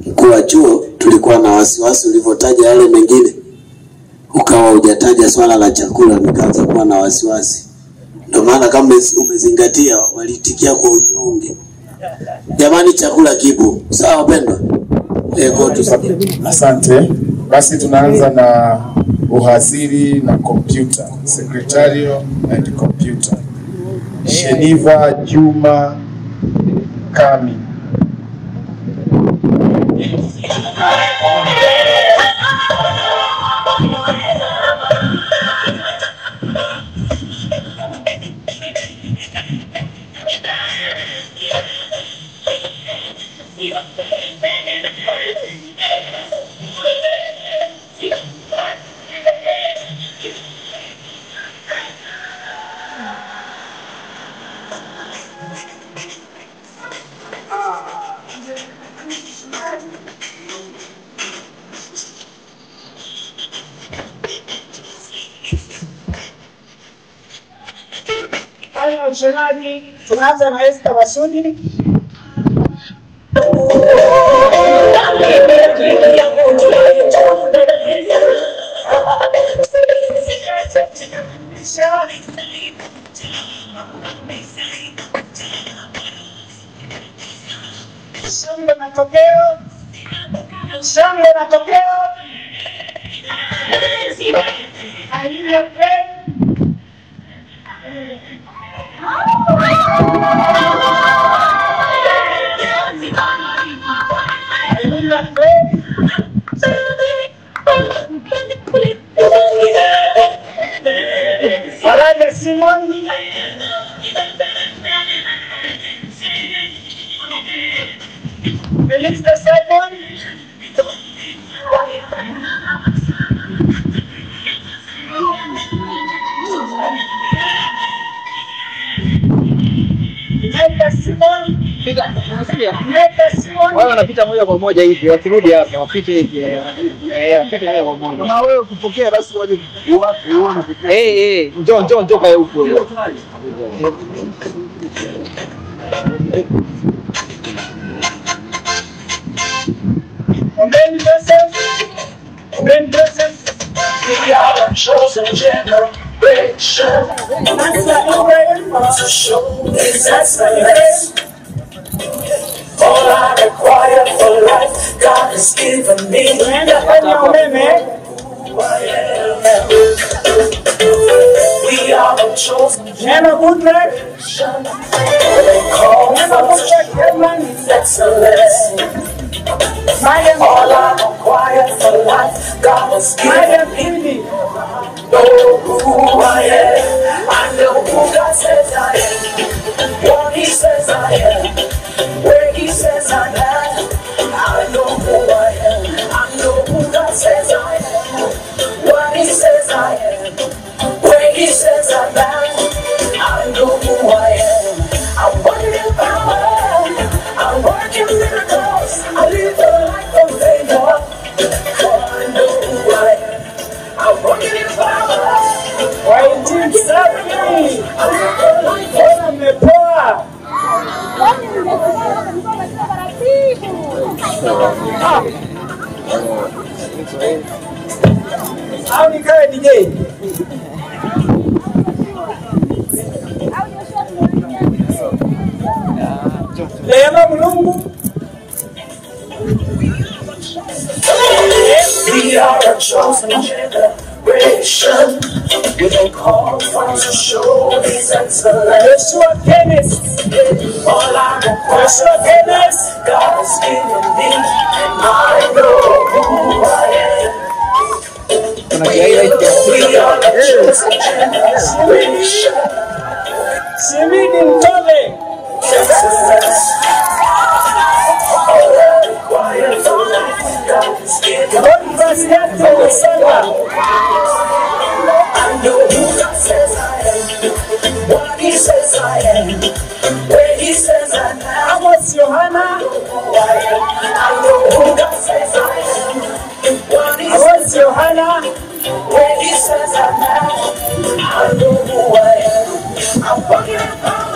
mkuu wa chuo tulikuwa na wasiwasi ulivyotaja yale mengine, ukawa hujataja swala la chakula, nikaanza kuwa na wasiwasi. Ndio maana kama umezingatia walitikia kwa unyonge. Jamani, chakula kipo. Sawa wapendwa? Asante. Basi tunaanza na uhaziri na computer, secretarial and computer. Sheniva Juma Kami. Tunaanza na Esther Wasuni. Shangwe matokeo. Shangwe matokeo. Aina Alaga Simon. Felix the Simon. Wao wanapita moja kwa moja hivi, wakirudi hapa wapite hivi. Wapite moja kwa moja. Na wewe kupokea basi waje uone. Njoo kae huko. Ben Joseph. We are a chosen generation. To show His excellence. All I require for life, God has given me. We are a chosen generation. They call for His excellence. All I require for life, God has given me. Know who I am. I know who God says I am. What He says I am. Where He says I am. I know who I am. I know who God says I am. What He says I am. Where He says I am. I know who I am. I work in power. I work in miracles. I live a life of favor. For I know who I am. Au nikawe DJ? Lema Mulungu. We are a chosen generation. We've been called for to show His excellence. Joshua Kenneth. All I request, Joshua Kenneth. God has given me, and I know who I am. We are a chosen generation. Shimidi Mtole. Excellence. All I require from life, God has given me. Boniface Sanga. I know who God says I am, what He says I am, where He says I am. Amos Yohana. I know who God says I am, what He Amos says, Yohana. where He says I am. I know who I am. I'm walking in power,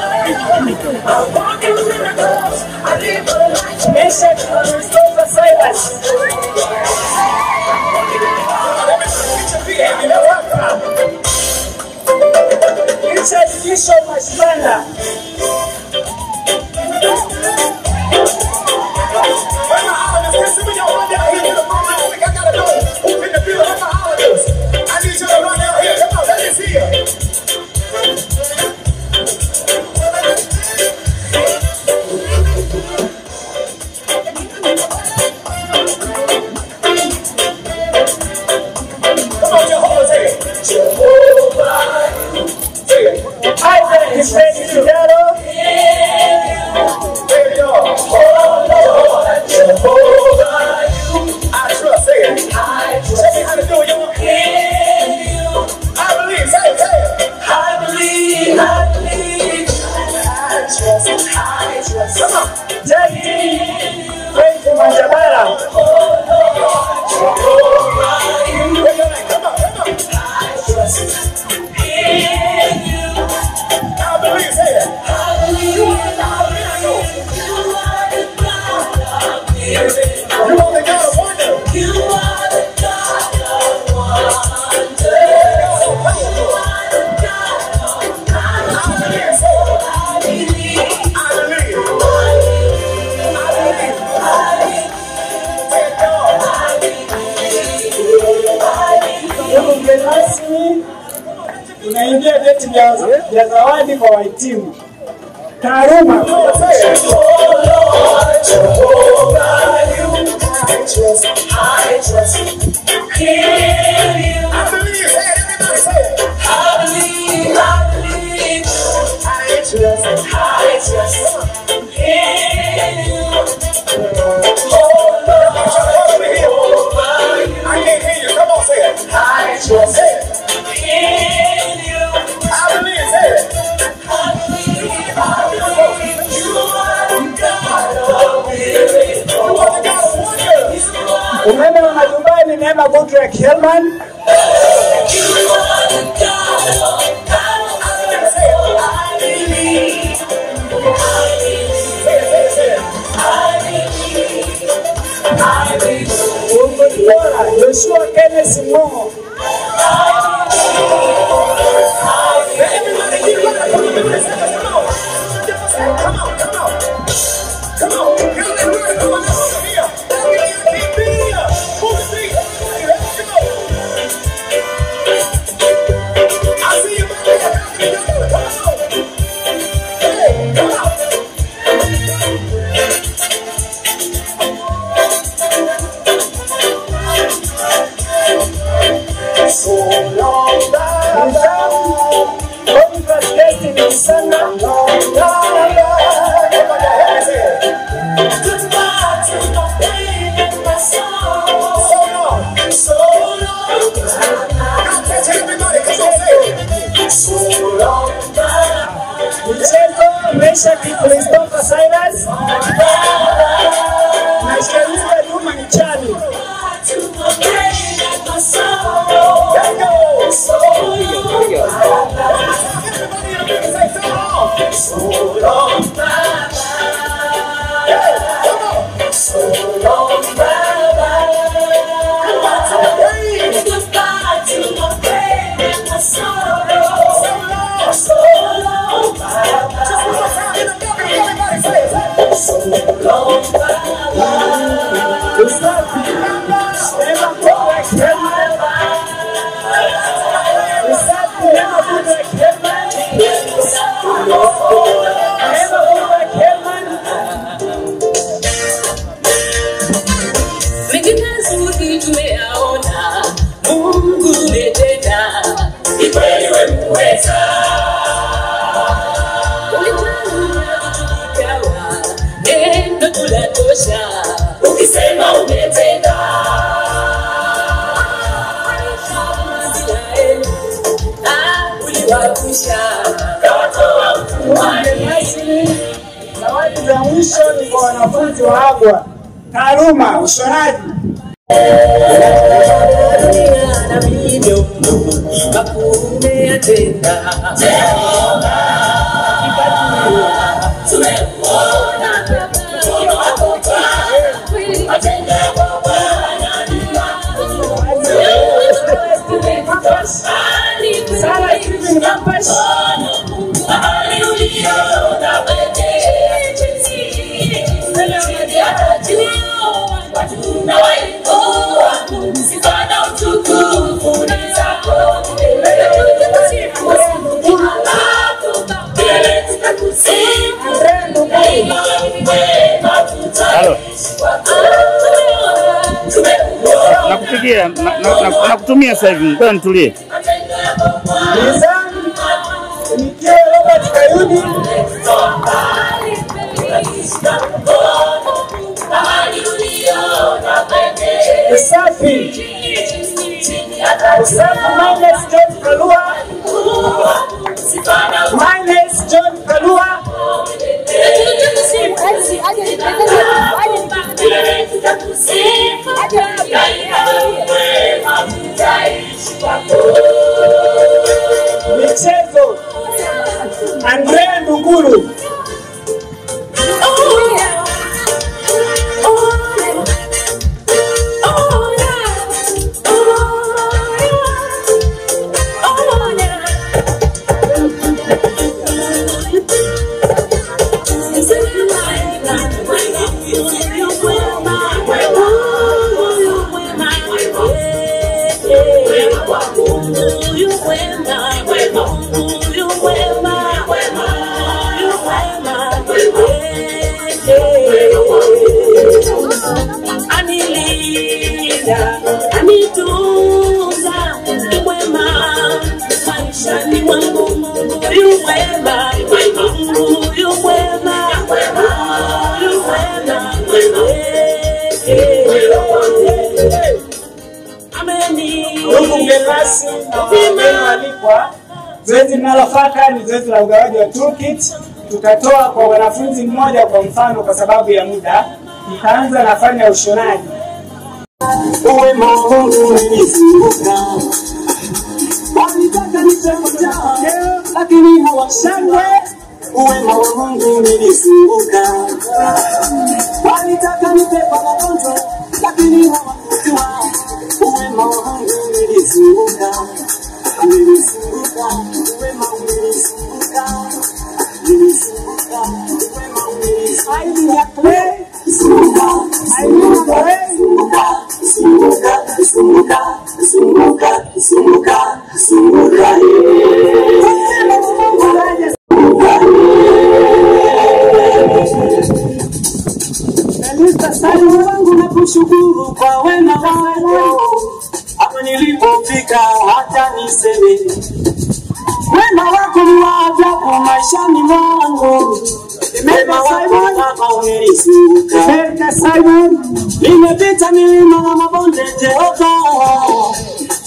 I'm walking in miracles. I live a life. Meshach Christopher Silas. Richard Kisho Mashbanda. Isaac Hussein Kidaro. Jackie Wendy Manjabara. Mgeni rasmi unaingia vyeti vya zawadi kwa wahitimu. Taaluma. Umeme wa majumbani Neema Goodrek Hellman. Uongozi bora Joshua Kenneth Mo. Meshach Christopher Silas. Nashikalia Juma Nichani. kweli wewe muweza. Neno tunatosha, ukisema umetenda. Uliwavusha kawatoa utumwani. Zawadi za mwisho ni kwa wanafunzi wa Agwa. Taaluma, ushonaji. Na video makume yatenda. Tumeona mkono wako Bwana, atenda kwa Bwana ni Sala hivi nikampasha. Hallelujah, na waikoa sifana utukufu ni zako. Nakupigia nakutumia sasa hivi, ngoja nitulie. Nikie Robert Kayudi. Usafi. Usafi minus John Kalua. Minus John Kalua. Michezo. Andrea Ndunguru. Zoezi linalofuata ni zoezi la ugawaji wa toolkit. Tutatoa kwa wanafunzi mmoja kwa mfano kwa sababu ya muda. Nitaanza nafanya ushonaji. Uwe Mungu umenizunguka. Wanitaka nitemja, lakini hawashangwe. Uwe Mungu umenizunguka. Wanitaka nipepa na konzo, lakini hawakujua. Uwe Mungu umenizunguka. Umenizunguka, uwe Mungu umenizunguka. Umenizunguka, uwe Mungu umenizunguka. I need a play. Zunguka, I need a play. Zunguka, zunguka, zunguka, zunguka, zunguka, Mungu wangu nakushukuru kwa wema wako. Hapa nilipofika hata niseme. Wema wako ni wa ajabu maishani mwangu. Wema wako Baba umenizunguka. Nimepita milima na mabonde Jehova.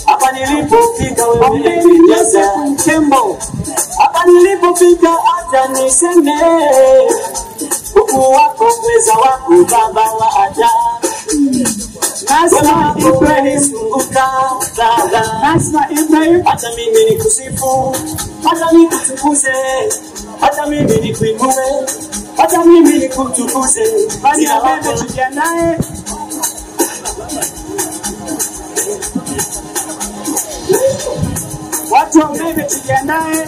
Hapa nilipofika wewe umenijaza tembo. Hapa nilipofika hata niseme. Ukuu wako uweza wako Baba wa ajabu. Nasma Ibrahim zunguka Baba. Nasma Ibrahim hata mimi nikusifu. Hata nikutukuze. Hata mimi nikuinue. Hata mimi nikutukuze. Basi na wewe tujiandae. Watu wa umeme tujiandae.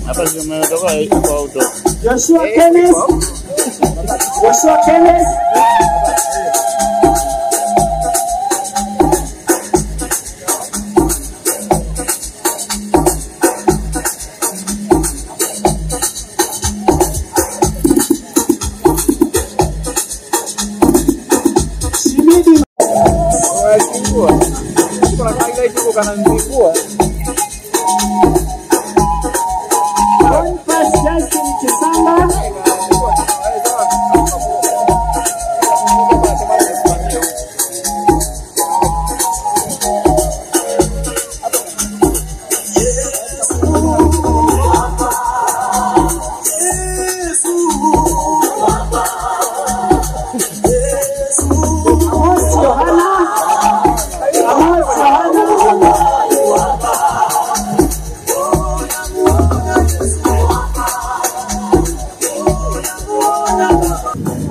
Hapa zimetoka kwa auto. Joshua Kenneth. Joshua Kenneth.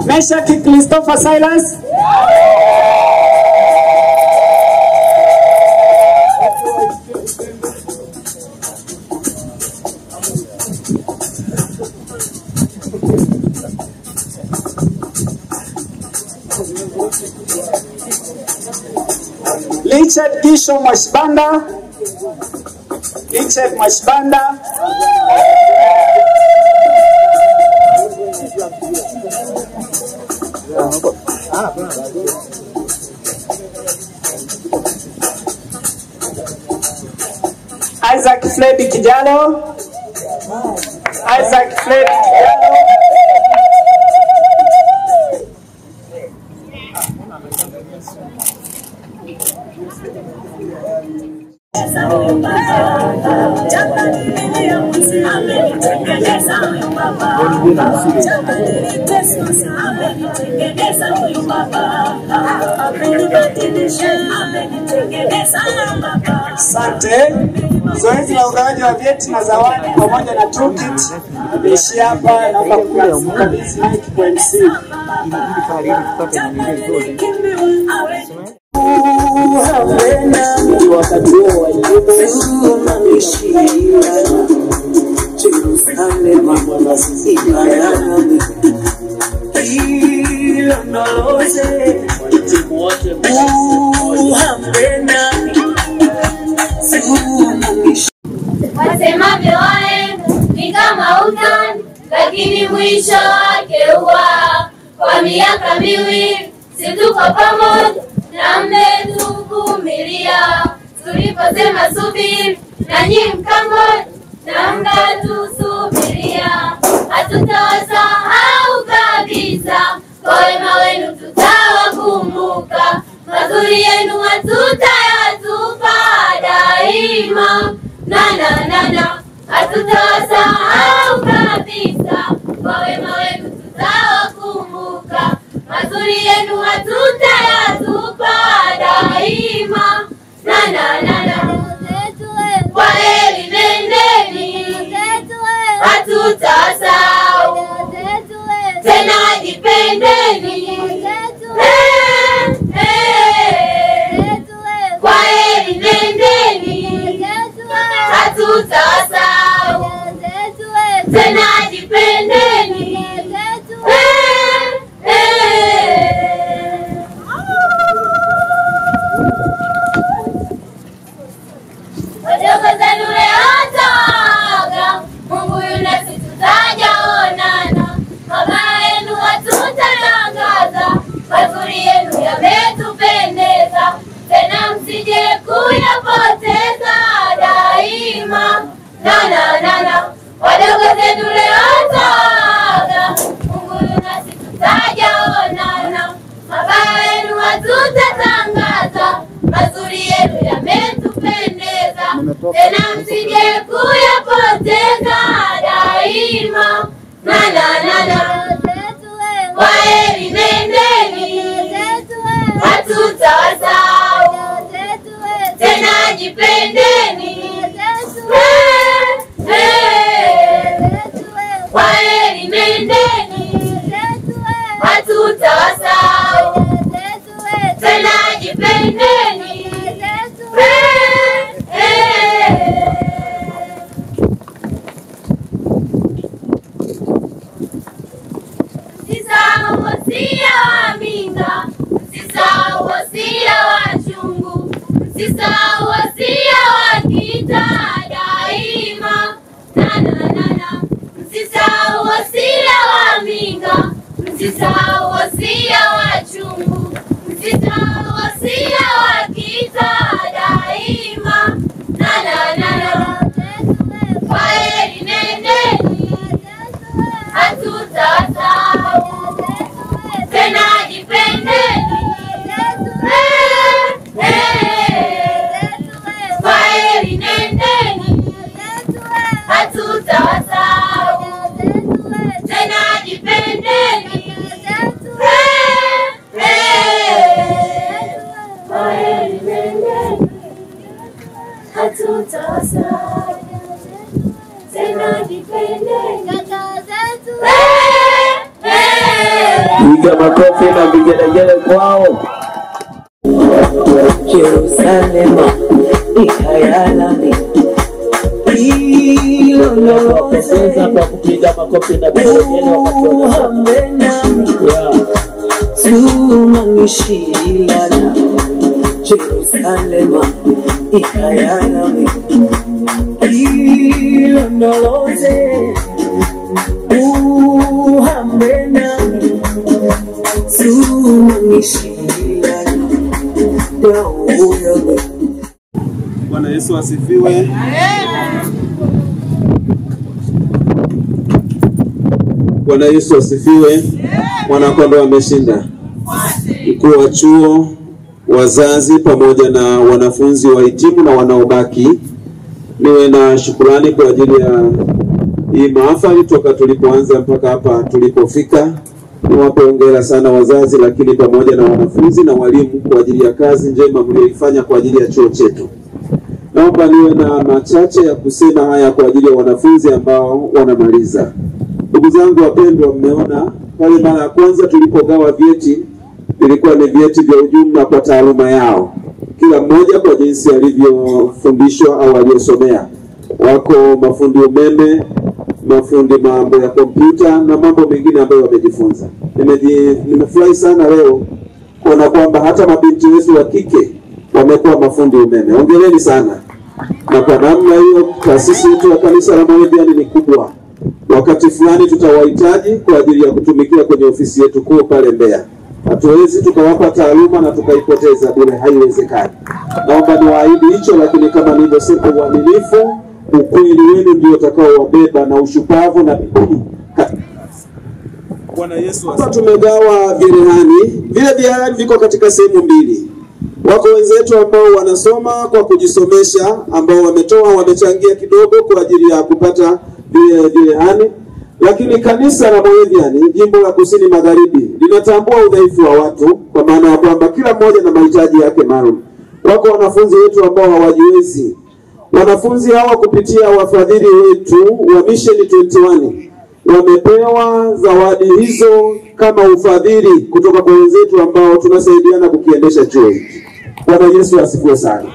Meshach Christopher Silas. Richard Gisho Mwashibanda. Richard Mwashibanda. Isaac Fred Kijalo. Isaac Fred Kijalo. Asante. Zoezi la ugawaji wa vyeti na zawadi pamoja na toolkit imeishia hapa. Naomba kukabidhi mic kwa MC. Wasemavyo wahenga ni kama utani, lakini mwisho wake huwa. Kwa miaka miwili si tuko pamoja na mmetuvumilia, tuliposema subiri na nyinyi mkangoja na mkatusubiria. Hatutawasahau kabisa, kwa wema wenu tutawakumbuka, mazuri yenu hatutayatupa daima. Hatutawasahau kabisa, kwa wema wenu tutawakumbuka, mazuri yenu hatutayatupa daima. Kwa heri nendeni, hatutasahau tena, jipendeni. Kwa heri nendeni, hatutasahau tena, jipendeni. Wadogo zenu leo tawaga, Mungu yunasi tutajaonana, mabaya yenu hatutatangaza, mazuri yenu yametupendeza, tena msije kuyapoteza daima. Wadogo zenu leo tawaga, Mungu yunasi tutajaonana, mabaya yenu hatutatangaza, mazuri yenu yametupendeza, tena msije kuyapoteza daima. Kwa heri nendeni, hatutawasahau tena, jipendeni. Kwa heri nendeni, hatutawasahau tena, jipendeni. msisahau wasia wa kita daima. Na na na na, msisahau wasia wa minga, msisahau wasia wa chungu, msisahau wasia wa kita daima. Na na na na, kwaheri nendeni, hatutasahau tena, jipendeni. Kwaheri nendeni, hatutasahau tena, jipendeni. Kwaheri nendeni, hatutasahau tena, jipendeni. Piga makofi na vigelegele kwao. Jerusalema ikayalani iloloweza kwa kupiga makofi na vigelegele tumangishilana. Jerusalema ikayalani iloloweze uhambena tumangishilana. Bwana Yesu asifiwe. Bwana Yesu asifiwe. Mwanakondoo ameshinda. Mkuu wa chuo, wazazi pamoja na wanafunzi wahitimu na wanaobaki, niwe na shukrani kwa ajili ya hii mahafali toka tulipoanza mpaka hapa tulipofika. Niwape hongera sana wazazi, lakini pamoja na wanafunzi na walimu kwa ajili ya kazi njema mlioifanya kwa ajili ya chuo chetu. Naomba niwe na machache ya kusema haya kwa ajili ya wanafunzi ambao wanamaliza. Ndugu zangu wapendwa, mmeona pale mara ya kwanza tulipogawa vyeti, vilikuwa ni vyeti vya ujumla kwa taaluma yao, kila mmoja kwa jinsi alivyofundishwa au aliyosomea. Wako mafundi umeme, mafundi mambo ya kompyuta na mambo mengine ambayo wamejifunza. Nimefurahi sana leo kuona kwamba hata mabinti wetu wa kike wamekuwa mafundi umeme. Hongereni sana. Na kwa namna hiyo taasisi yetu ya kanisa la Moravian ni kubwa. Wakati fulani tutawahitaji kwa ajili ya kutumikia kwenye ofisi yetu kuu pale Mbeya. Hatuwezi tukawapa taaluma na tukaipoteza bure, haiwezekani. Naomba niwaahidi hicho, lakini kama nilivyosema, uaminifu, ukweli wenu ndio utakaowabeba na ushupavu na bidii. Bwana Yesu asifiwe. Tumegawa virehani. Vile virehani viko katika sehemu mbili. Wako wenzetu ambao wanasoma kwa kujisomesha, ambao wamechangia kidogo kwa ajili ya kupata vile virehani. Lakini kanisa la Moravian jimbo la Kusini Magharibi linatambua udhaifu wa watu, kwa maana ya kwamba kila mmoja na mahitaji yake maalum. Wako wanafunzi wetu ambao hawajiwezi. Wanafunzi hawa kupitia wafadhili wetu wa Mission 21 wamepewa zawadi hizo kama ufadhili kutoka kwa wenzetu ambao tunasaidiana kukiendesha chuo hiki. Bwana Yesu asifiwe sana.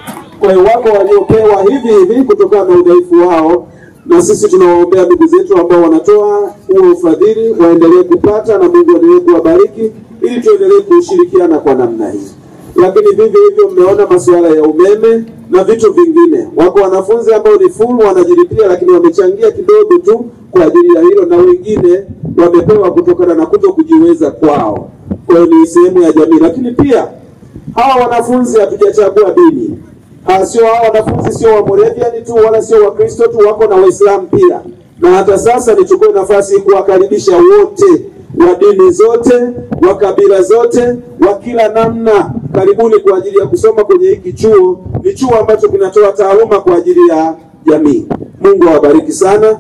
Kwa hiyo wako waliopewa hivi kutokana na udhaifu wao, na sisi tunawaombea ndugu zetu ambao wanatoa huo ufadhili waendelee kupata, na Mungu aendelee kuwabariki ili tuendelee kushirikiana kwa namna hii. Lakini vivyo hivyo mmeona masuala ya umeme na vitu vingine. Wako wanafunzi ambao ni full wanajilipia, lakini wamechangia kidogo tu kwa ajili ya hilo, na wengine wamepewa kutokana na kuto kujiweza kwao. Kwa hiyo ni sehemu ya jamii. Lakini pia hawa wanafunzi hatujachagua dini. Sio hawa wanafunzi sio wa Moravian tu wala sio wa Kristo tu, wako na Waislamu pia. Na hata sasa nichukue nafasi kuwakaribisha wote wa dini zote, wa kabila zote, wa kila namna. Karibuni kwa ajili ya kusoma kwenye hiki chuo. Ni chuo ambacho kinatoa taaluma kwa ajili ya jamii. Mungu awabariki sana.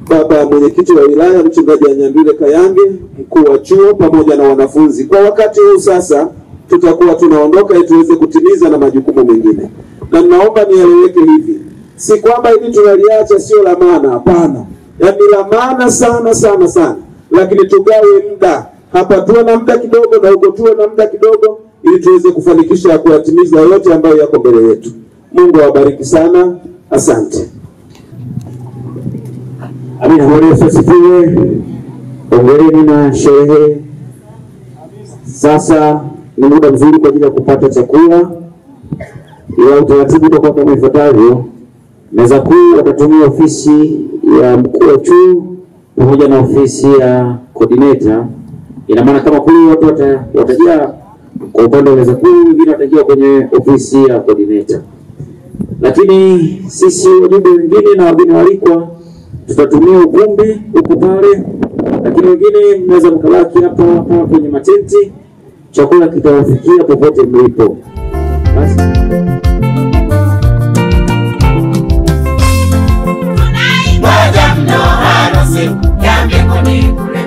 Baba mwenyekiti wa wilaya, mchungaji Anyandule Kayange, mkuu wa chuo pamoja na wanafunzi. Kwa wakati huu sasa tutakuwa tunaondoka ili tuweze kutimiza na majukumu mengine. Na ninaomba nieleweke hivi. Si kwamba hili tunaliacha sio la maana, hapana. Yaani la maana sana sana sana. Lakini tugawe muda. Hapa tuwe na muda kidogo na huko tuwe na muda kidogo ili tuweze kufanikisha kuyatimiza yote ambayo yako mbele yetu. Mungu awabariki sana. Asante. Amina. Bwana Yesu asifiwe. Hongereni na sherehe. Sasa ni muda mzuri kwa ajili ya kupata chakula. ila utaratibu utakuwa kama ifuatavyo. Meza kuu watatumia ofisi ya mkuu wa chuo pamoja na ofisi ya coordinator. Ina maana kama kule watu watajaa kwa upande wa meza kuu, wengine watajiwa kwenye ofisi ya coordinator. Lakini sisi wajumbe wengine na wageni walikwa tutatumia ukumbi huko pale, lakini wengine mnaweza mkalaki hapa kwenye matenti, chakula kitawafikia popote mlipo. Basi ngoja mno harusi ya mbinguni kule,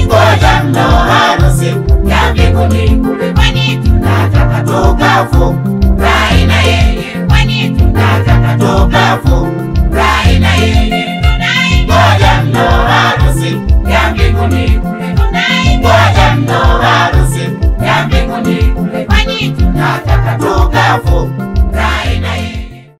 ngoja mno harusi ya mbinguni kule, kwani tunataka tukafurahi na yeye, kwani tunataka tukafurahi na yeye. Ngoja mno harusi ya mbinguni